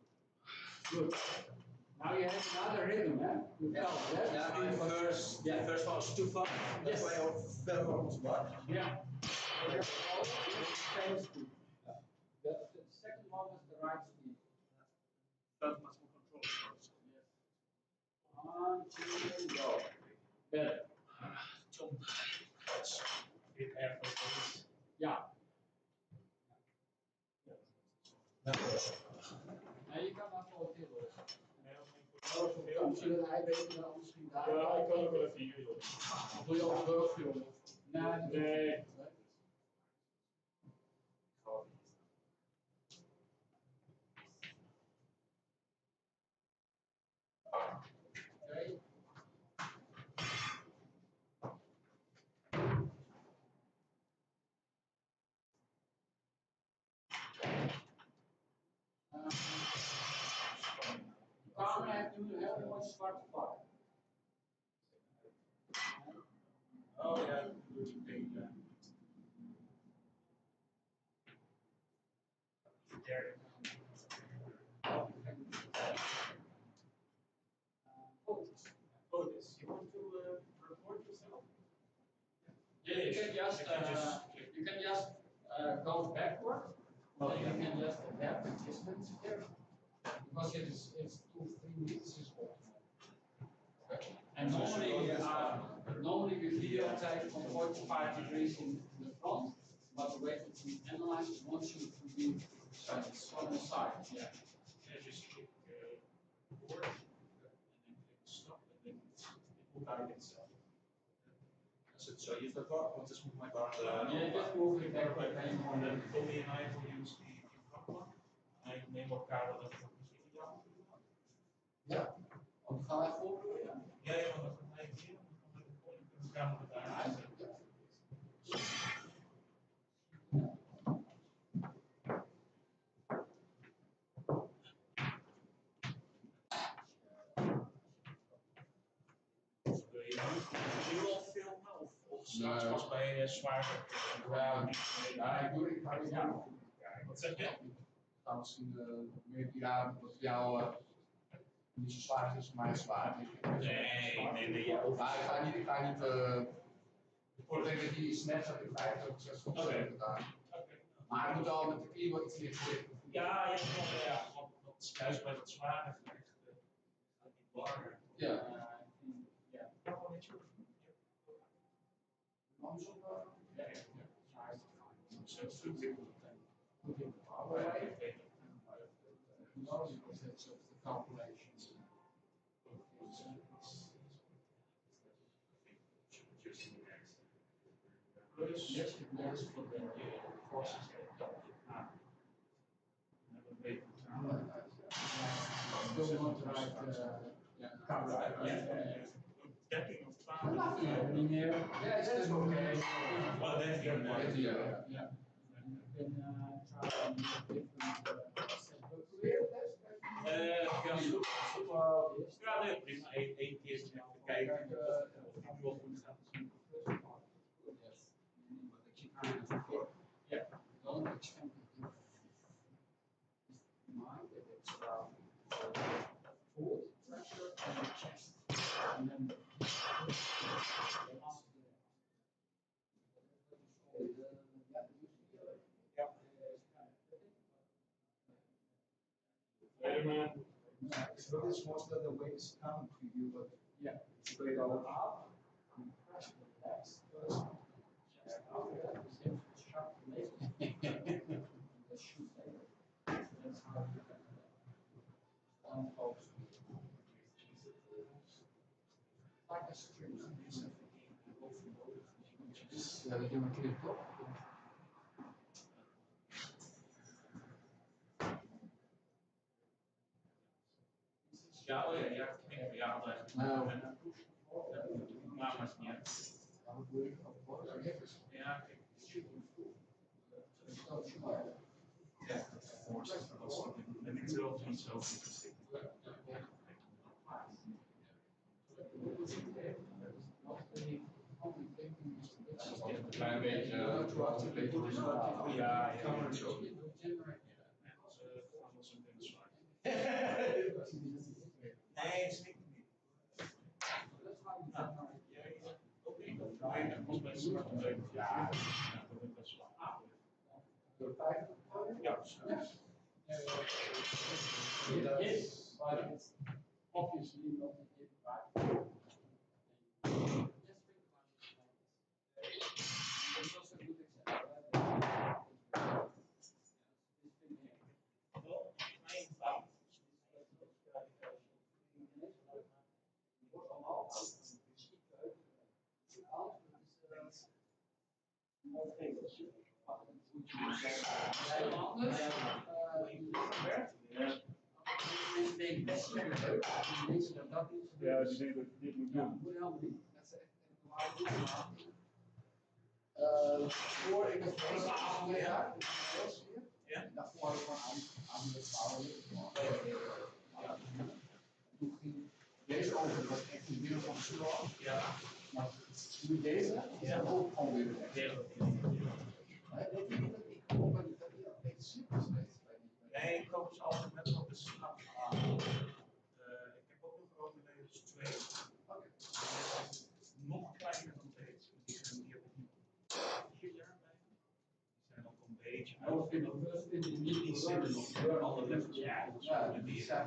Good. Now you have another rhythm, eh? You felt that? Yeah, the first one was too fast. That's why I fell almost back. Yeah. Same speed. The second one is the right speed. Felt much more control. Yes. 1, 2, go. Better. Jump. Dit effort is. Ja. Nee, je kan maar gewoon tillen. Misschien dat hij weet dat misschien daar. Ja, ik kan ook wel even hier doen. Of wil je ook burgfilm? Nee. Okay. De camera heeft nu een heel mooi zwart vlak. Oh ja, doe die ding. Derde. Otis, you want to report yourself? Yeah, you can just go backward. Oh, Then yeah. you can just adapt the distance here. Because it's 2-3 meters is off. And normally we video take from 45 degrees in the front, but the way that we analyze it wants you to be on the side. Yeah. And just click forward, and then click stop, and then it will guide itself. So use the bar, or just move my bar? Yeah, just move it backward and And then Tommy and I will use the front one. I neem elkaar dan even misschien jou. Ja, want gaan wij voorbereiden? Ja. Ja, ja, want dan gaan wij hier, dan gaan we daar. Wil je nu al filmen of straks Nee. pas bij zwaar? Ja, ik ga het Ja. Wat zeg je? gaan misschien meer die avond wat jou Niet zo zwaar is, maar zwaar. Nee, ja. Maar ik ga niet ik denk dat die snapshot in 50 of 60% gedaan. Maar hij moet al met de knie wel iets meer gericht. Ja, je hebt wel, ja, want dat is juist bij dat zware gewicht. Gaat niet langer. Ja. Ja. Waarom niet zo? Andersom, Ja. Zo is het goed. put in the power way. No, because that's of the calculations. Yes, it is for the forces that don't Still want to write, Dekking of 12. Meneer, ja, that's okay. Well, then you can Yeah. You can try some different ja, super. Well, yes. Ja, nee, prima. Eén keer even kijken of het wel goed gaat. Yeah, don't expect it to mind that it's forward pressure on the chest. And then So this most of the way is coming to you, but yeah, straight out. up, press the legs first. Chest out, is him sharp later. The shoot later. That's how you can unfold. Like a string. Ja, dat doen we een keer toch? Ja, oh ja, ja, ik denk van ja, dat Nou, maar het is niet uit. Ja, kijk. Ja, force, en ik wil niet zo goed. Een klein beetje. Ja, nee, zeker niet. Ja, dat is best wel. Ja, Yes, but it's obviously not a hit right. It's also a good example. Ja, die denkt dat je dit moet doen. Moet helemaal niet. Dat is echt een normale voor ik het deze avond ja, daarvoor had ik gewoon aan de vrouwen. Toen ging deze over, dat was echt een wereld van verschil. ja. Maar nu deze, is dan ook gewoon weer weg. Weet je niet dat ik gewoon bij die een beetje super steeds bij die. Nee, ik koop ze altijd net op de schap. Ik heb ook nog gewoon een dus 2. Nog kleiner dan deze. Die heb ik nu 4 jaar bij. Die zijn ook een beetje Oh, vind je niet die zitten nog alle levels. Ja, Die zijn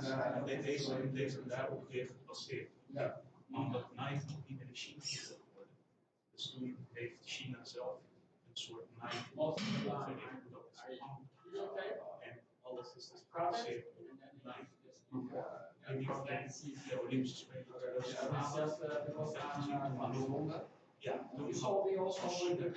deze daar ook weer gebaseerd. Ja. Omdat knife nog niet meer in China gezet worden. Dus toen heeft China zelf een soort knife ontwikkeld. En alles is dus gebaseerd op knife. En die de Olympische Spelen. Ja, toen is al weer als gewoon de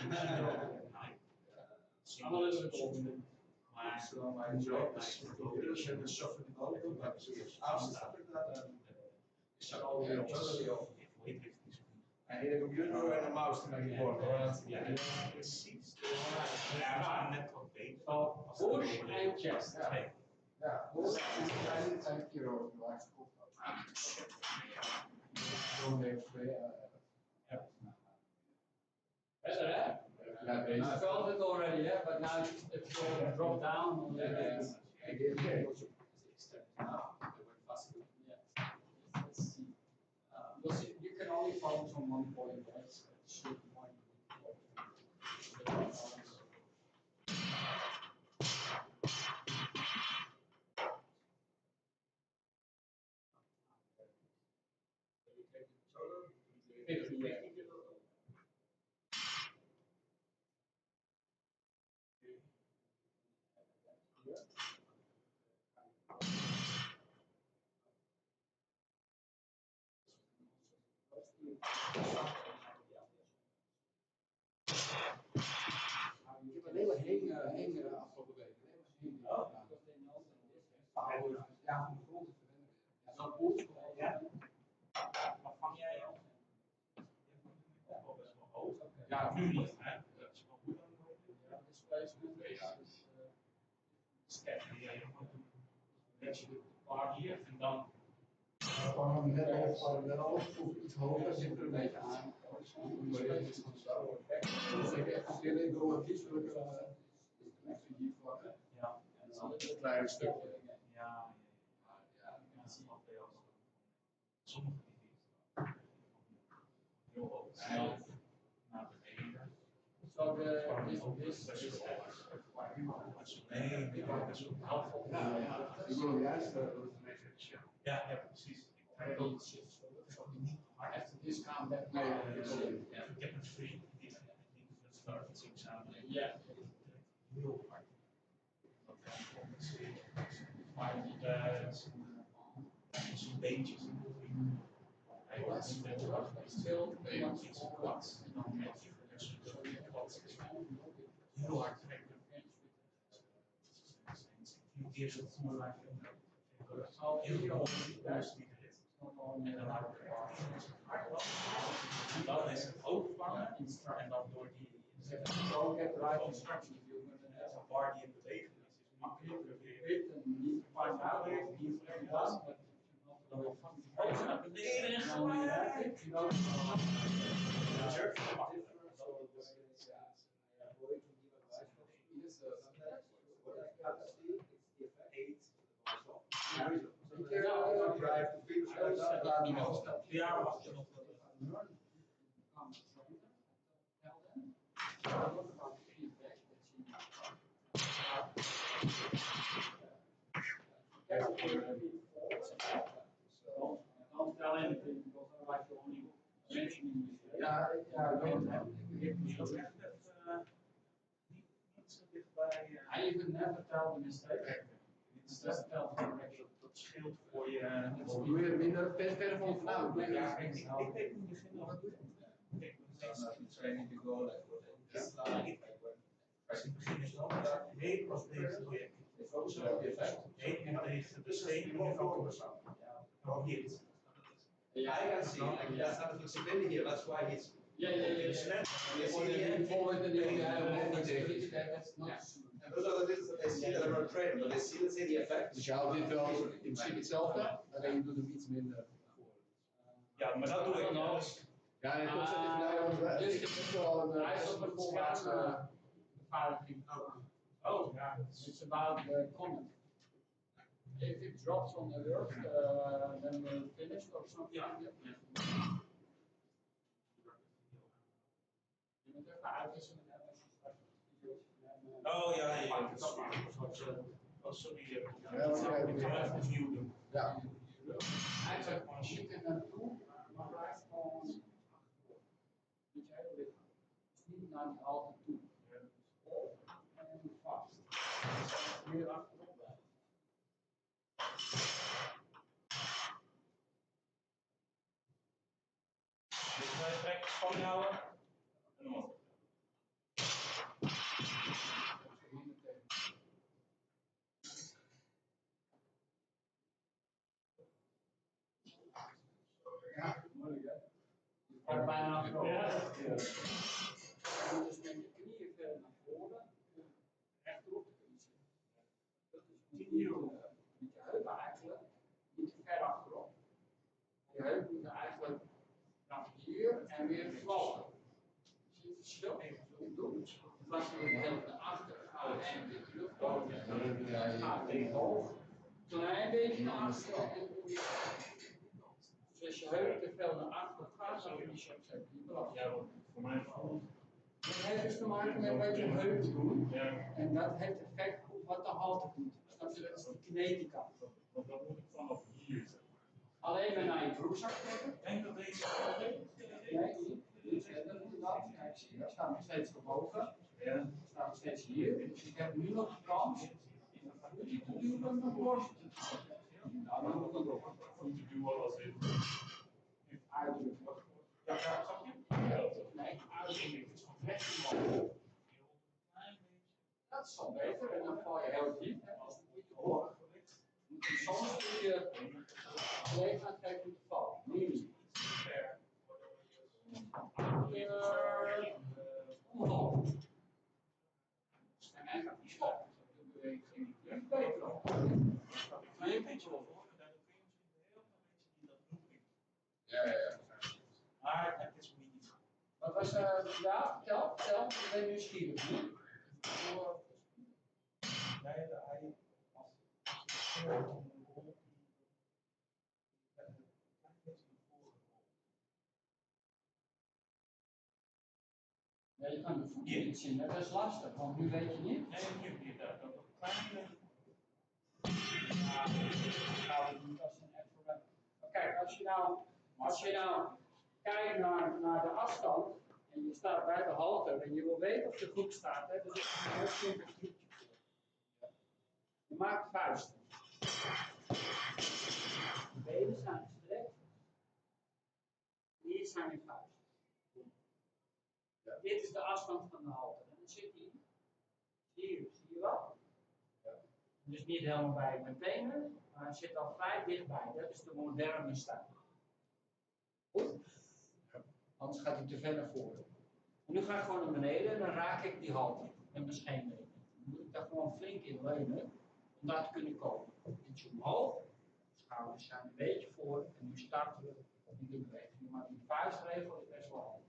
En je computer en een mouse ermee geboren hoor. Ja, precies. Ja, net wat beter. Push en chest. Ja, Dat zijn een keer over de laatste kop. Better, hè? Ja, I felt it already, yeah, but now it's going to drop down. On the, only focus on one point, that's a certain point. Ik heb alleen maar heen afgelopen week. Alleen maar heen. Ja, van de grond te verwennen. Ja, zo'n poel. Ja. Maar vang jij al? Wel best wel hoog. Ja, Nu niet, hè? Dat is wel goed aan het lopen. Ja, dat is best goed. Scan. Ja, je moet een beetje de paar hier en dan. gewoon net over wel of iets hoger zit er een beetje aan. Maar dit is gewoon zo. Dus ik echt stil in door kieselijk even hiervan. Ja. En dan een klein stukje. Ja, dat snap je wel. Sommige die heel hoog. Snel naar beneden. So this Nee, ik wou best wel helpful. Ik wil hem juist dat het mee zit. Ja, precies. I have to discount that. Ik heb een vriend die het startingsexamen heeft. Yeah. Heel hard. Dat kan compenseren. Maar zijn beentjes. Hij was Still iets kwad. En dan heb je dus kwad. Heel hard trekken. Eerst het voertuig heel positief rit. En daarna en dan is het overvangen en dan door die don't get the right instruction. een bar die in beweging is makkelijker weer. And need to find out if he's done, but Dan nog van die naar beneden en gelijk. Jerk te pakken. Ja, wacht je nog. Don't tell anything because otherwise you're only mentioning it. Ja, Niet zo dichtbij. I even never tell the mistake. It's just tell the correction. Dat scheelt voor je. doe je het minder verder van vandaan. Ja, ik denk in het begin nog. Als in het begin is het heel als deze project. Heel deze bestedingen van hit. Yeah, I can see. Like, that's not the flexibility here. That's why he's. Yeah. Forward and that's not. And those are the things that they see that are not trained, but they see, let's say, the effect. Dus je houdt dit wel in principe hetzelfde, alleen je doet hem iets minder voor. Ja, maar dat doe ik nog. Ja, en toch zit je vandaag dit is best wel een beveiliging. Oh, ja. It's about the comment. If it drops on the earth, then we're finished or something. Ja. Je moet even uitwisselen. Oh ja, ja. Oh, sorry. Ik ga even opnieuw doen. Ja. Eigenlijk gewoon niet in naartoe, maar blijft gewoon. Weet je, heel lichaam. Niet naar die halte toe. Op en vast. Meer achterop blijven. Dus wij trekken spanning houden. En omhoog. Ja, moeilijk hè. Je valt bijna achterover. Ja. Je moet dus met je knieën verder naar voren. Rechterop te kunnen zitten. Dat is met je heupen eigenlijk niet te ver achterop. Je heupen moeten eigenlijk naar hier en weer vallen. Zie je het verschil? Even doen. In plaats van de hele naar achter gaan en weer terugkomen. Gaat weer hoog. Klein beetje naar achter. Dus als je heup te veel naar achter gaat, dan kun je zo die belast. Ja, want voor mijn gevoel. Dat heeft dus te maken met wat je heup doet. Ja, En dat heeft effect op wat de halte doet. Snap je, dat is die kinetica. want dat moet ik vanaf hier zeg maar. Alleen maar naar je broekzak trekken. Ik denk dat deze. Nee, niet verder moet dat. Kijk, zie je, we staan nog steeds erboven. Ja. We staan nog steeds hier. Dus ik heb nu nog de kans om die te duwen met mijn borst. Nou, dan moet ik nog Om te duwen als dit. uitdrukken. Ja, snap je? Nee, uitdrukken. Het is gewoon recht omhoog. Dat is al beter en dan val je heel diep. Hè, als het niet hoort. Moet je soms moet je gelegenheid geven om te vallen. Nu niet. Omhoog. En hij gaat niet stoppen. De beweging is beter op. Maar je weet je wel voor, dan kun je misschien heel veel mensen die dat doen. Ja. Maar het is niet. Wat was, ja, vertel, ik ben nieuwsgierig nu. Nee, hij. Ja, je kan de voeten niet zien, hè? Dat is lastig, want nu weet je niet. Nee, hier, dat kleine. Ja, nou, dat moet als een app. Maar kijk, als je nou kijkt naar de afstand en je staat bij de halte en je wil weten of je goed staat, hè, dat is een heel simpel trucje. Je maakt vuisten. De benen zijn gestrekt. Hier zijn je vuisten. Dit is de afstand van de halte. En dan zit hij hier, zie je wel? Dus niet helemaal bij mijn tenen, maar hij zit al vrij dichtbij. Dat is de moderne stijl. Goed? Anders gaat hij te ver naar voren. En nu ga ik gewoon naar beneden en dan raak ik die halte met mijn scheenbeen. Dan moet ik daar gewoon flink in leunen om daar te kunnen komen. Ietsje omhoog, schouders zijn een beetje voor en nu starten we in de beweging. Maar die vuistregel is best wel handig.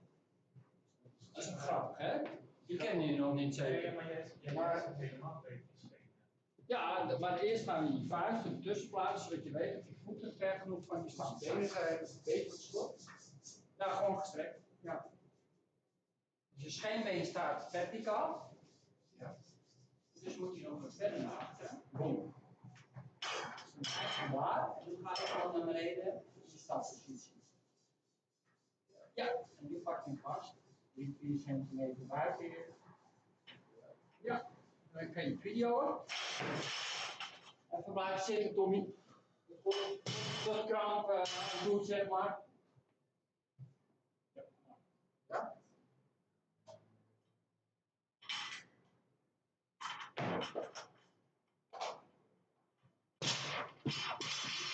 Dat is grappig, hè? Die ken je nog niet zeker. Nee, maar jij zit helemaal tegen de steen. Ja, maar eerst gaan we die vuist in de tussenplaats, zodat je weet dat je voeten ver genoeg van je staan. Benen zijn een beetje op slot. Ja, gewoon gestrekt. Ja. Dus je scheenbeen staat verticaal. Ja. Dus moet je nog wat verder naar achteren. Boom. Dus dan ga je vandaar en dan ga je gewoon naar beneden in de startpositie. Ja, en nu pak je hem vast. 3 centimeter buiten hier. Ja, dan kan je videoen. Even blijven zitten, Tommy. Tot kramp doet, zeg maar. Ja?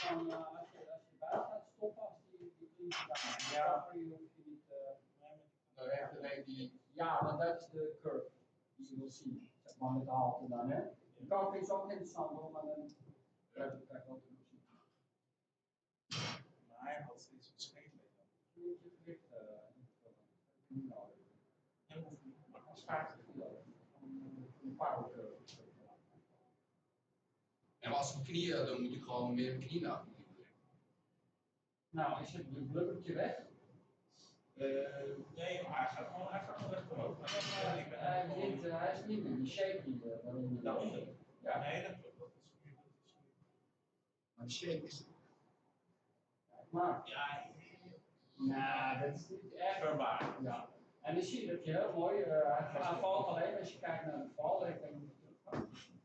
Dan, als je buiten gaat stoppen, als die ja, hoef je niet. Ja, want dat is de curve die je wil zien. Zeg maar met de halte dan, hè. De kant is ook interessant hoor, maar dan krijg je wel te zien. Maar hij had steeds een scheenbeen. Je moet je gewicht niet nodig. En hoeft niet. Maar als 50 kilo. Een power curve. En als ik knieën, dan moet ik gewoon meer mijn knie naar. Nou, is het blubbertje weg? Nee, maar hij gaat gewoon echt omhoog. Hij is niet in die shape die waarin hij Daaronder? Ja. Nee, dat klopt. Dat is Maar de shape is. Maar, ja, nou, dat is niet echt. verbaar. Ja. En dan zie je dat je heel mooi, hij valt alleen als je kijkt naar de val, ik weet niet of het teruggaat.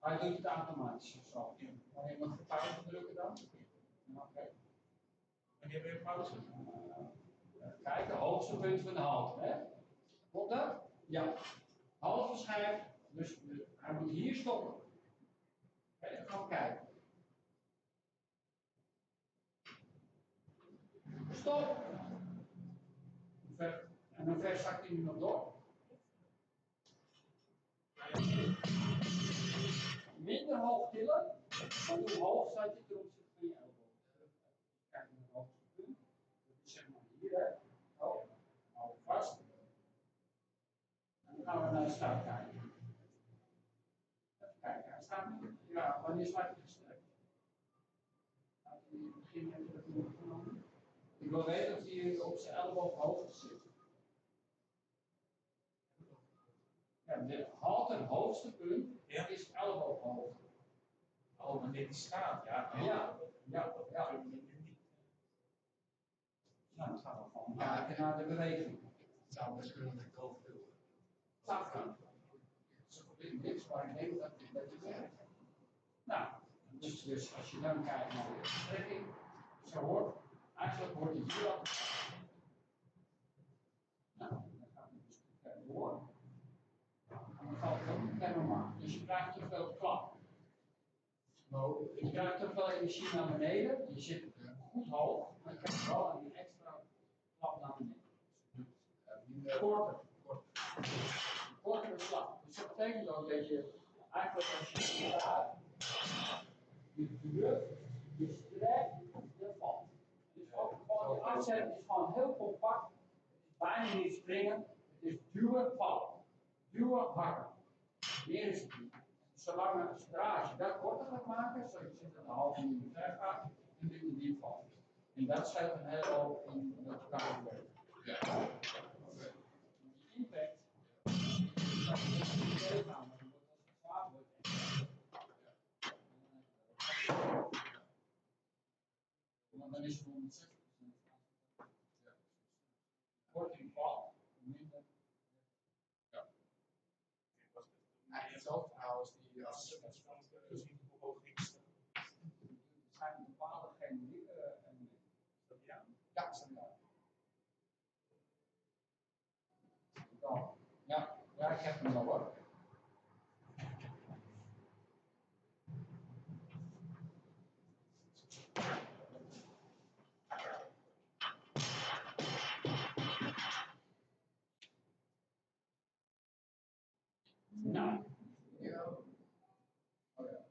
Hij doet het automatisch of zo. Maar je moet de pauze drukken dan. Oké. En die hebben weer pauze. Kijk, de hoogste punt van de halte, hè? Klopt dat? Ja. Halve schijf, dus hij moet hier stoppen. Oké, dan gaan we kijken. Stop! En hoe ver zakt hij nu nog door? Minder hoog tillen, maar hoe hoog staat je ten opzichte van je elleboog? Kijk naar het hoogste punt. Dat is zeg maar hier, hè? Oh, hou vast. En dan gaan we naar de start kijken. Even kijken, hij staat nu. Ja, wanneer staat hij gestrekt? Staat hij Begin heb je dat nog genomen? Ik wil weten of hij op zijn elleboog hoogte zit. Ja, de hoogste punt Ja. is ellebooghoogte. Oh, wanneer die staat, ja. Ja. Nou, dan gaan we gewoon kijken naar de beweging. Zou best kunnen met veel. Zou kunnen. Dat is niks, maar ik denk dat het werkt. Nou, dus als je dan kijkt naar de strekking, zo hoort, eigenlijk hoort die hier al. Nou, dan gaat het dus verder door. En dan valt het ook niet helemaal maar. Dus je krijgt te veel klap. Nou, Je krijgt te veel energie naar beneden, je zit goed hoog, maar je krijgt wel een extra klap naar beneden. Kortere slag. Dus dat betekent ook dat je eigenlijk als je staat, je drukt, je strekt, je valt. Dus ook gewoon die afzet is gewoon heel compact. Het is bijna niet springen. Het is duwen, vallen. Duwen, hakken. Meer is het niet. Zodra je dat korter gaat maken, zodat je een halve minuut ver gaat, en doe je diep valt. En dat scheelt een hele hoop in dat je kan bewegen. ja. Die impact. Want dan is het 160%. Korting valt, minder. Eigenlijk hetzelfde verhaal als die assistent. Dus niet hoe hoog ik sta. Het zijn bepaalde generieke elementen. Ja. Ja, standaard. Ja, ik heb hem wel hoor. Nou. Ja. Oh ja.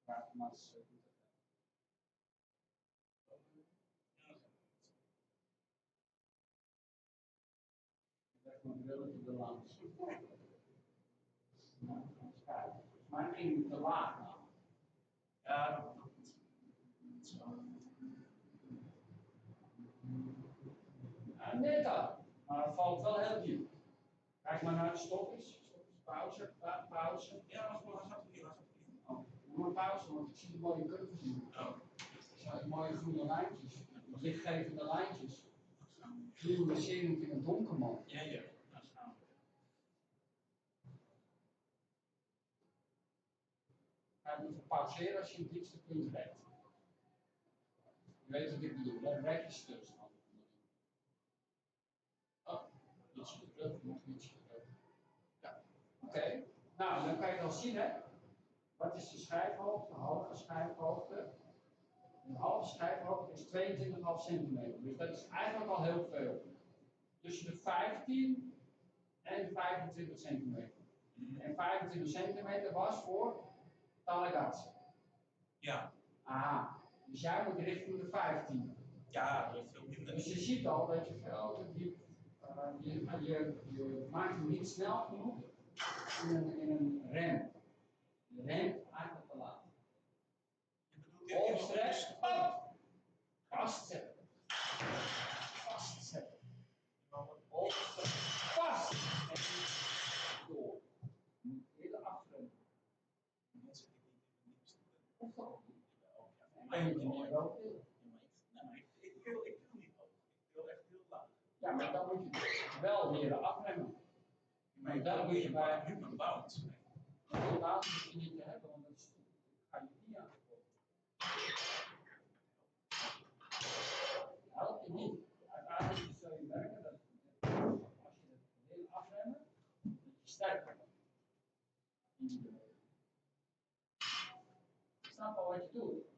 Ja, maar het is goed. Ik leg mijn bril op de lans. Maar ik ging te laag. Ja. Ja, net dat. Maar het valt wel heel diep. Kijk maar naar de stokjes. Pauze, pauze. Ja, maar gewoon, hij zat hier. Oh, doe maar pauze, want ik zie de mooie curves niet. Oh. Die mooie groene lijntjes, lichtgevende lijntjes. Fluorescerend in het donker, man. Ja, ja. Dat gaan we. Ga je even pauzeren als je het diepste punt weet. Je weet wat ik bedoel, dan rek je stilstand. Oh, ietsje terug, nog ietsje terug. Ja, oké. Nou, dan kan je wel zien, hè. Wat is de schijfhoogte, de hoge schijfhoogte? De halve schijfhoogte is 22,5 centimeter. Dus dat is eigenlijk al heel veel. Tussen de 15 en 25 centimeter. En 25 centimeter was voor Talagats. Ja. Aha. Dus jij moet richting de 15. Ja, dat is veel minder. Dus je ziet al dat je veel te diep. Je maakt hem niet snel genoeg in een rem. Je remt eigenlijk te laat. Opstrek, op! Vastzetten. Vastzetten. Opstrek, vast! En door. Je moet eerder afremmen. Of toch? En moet je meer wel willen. Ik wil niet hoog. Ik wil echt heel laag. Ja, maar dan moet je wel leren afremmen. Maar dan moet je bij human bounce. een laatste moet je niet te hebben, want dat ga je niet aankomen. Help je niet. Uiteindelijk zul je merken dat als je het wil afremmen, dat je sterker wordt. Ik snap wel wat je doet.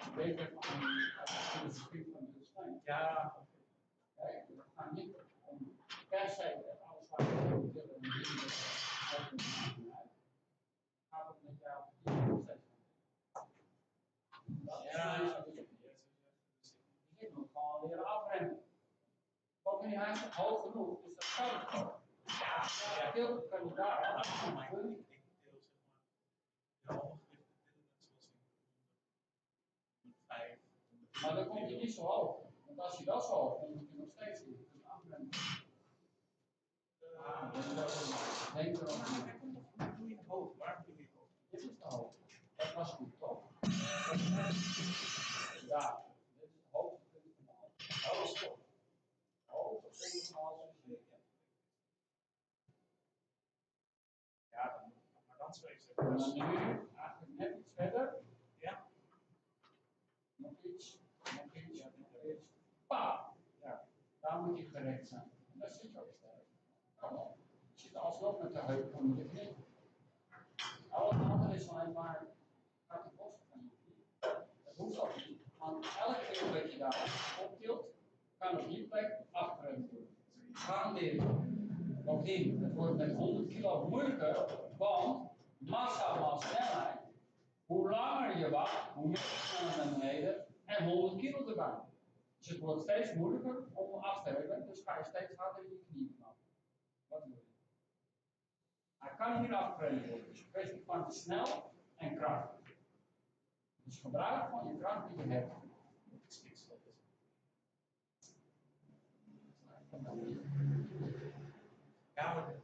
Je weet het van de filosofie van de Stein. Ja. Kijk, we gaan niet om per se alles waar we willen en willen gaat het met jou proces. Ja. Je moet gewoon leren afremmen. Bovendien, hij is nog hoog genoeg, dus dat kan het gewoon. Ja, veel kandidaten. Ik deel zeg maar de halve Maar dan kom je niet zo hoog. Want als je wel zo hoog komt, dan moet je nog steeds in. Dus afremmen. Denk erom. Doe je het hoog, waarom doe je het hoog? Dit is te hoog. Dat was goed, toch? Ja, dit is het hoogste punt van de hals. Hoogste punt van de hals. Ja, maar dan zweef ze. En dan nu eigenlijk net iets verder. Ja. Nog iets. Pa! Ja, daar moet je gerecht zijn. En daar zit je ook sterk. Kom op. Je zit alsnog met de heup onder de knie. Al het andere is alleen maar uit de borst van je knie. Dat hoeft ook niet. Want elke keer dat je daar optilt, kan op die plek afgeremd worden. Garandeer ik. Bovendien, het wordt met 100 kilo moeilijker, want massa van snelheid. Hoe langer je wacht, hoe meer sneller naar beneden en 100 kilo erbij. Dus het wordt steeds moeilijker om af te remmen, dus ga je steeds harder in je knieën knappen. Wat doe je? Hij kan hier afgeremd worden, dus een kwestie van snel en krachtig. Dus gebruik van je kracht die je hebt. Ja, maar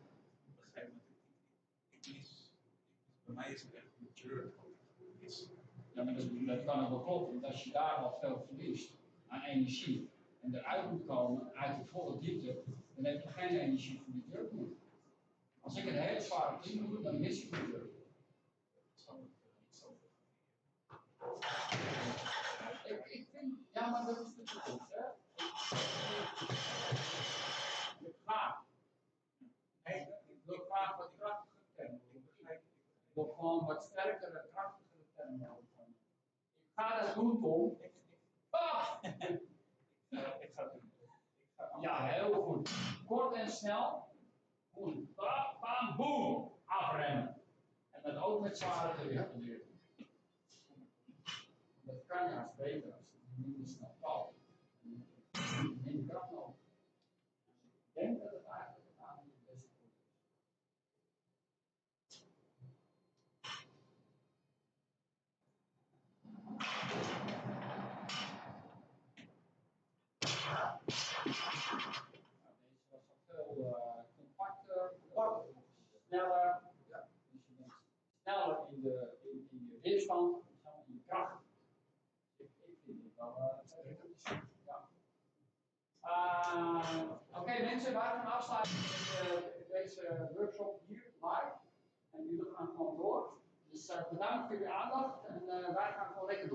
begrijp me. Bij mij is het echt een kleur. Ja, maar dat kan ook wel kloppen, want als je daar al veel verliest aan energie en eruit moet komen uit de volle diepte, dan heb je geen energie voor die druk meer. Als ik een hele zware klim doe, dan mis ik die druk. Ik vind, ja, maar dat is de toekomst, hè? Ik wil graag wat krachtiger termen. Ik wil gewoon wat sterkere, krachtigere termen over. Ik ga dat doen, Tom. Ah! Ik ga het doen. Ja, heel goed. Kort en snel. Goed. Bam, bam, boom. Afremmen. En dat ook met zware gewichten weer. Dat kan je als beter als je minder snel valt. Minder kracht nodig. Ik denk dat het eigenlijk het aan het beste goed is. Deze was al veel compacter, sneller. Ja. Dus je bent sneller in je weerstand, in je kracht. Ik vind het wel ja. Oké, mensen, wij gaan afsluiten met deze workshop hier live. En jullie gaan gewoon door. Dus bedankt voor jullie aandacht en wij gaan gewoon lekker door.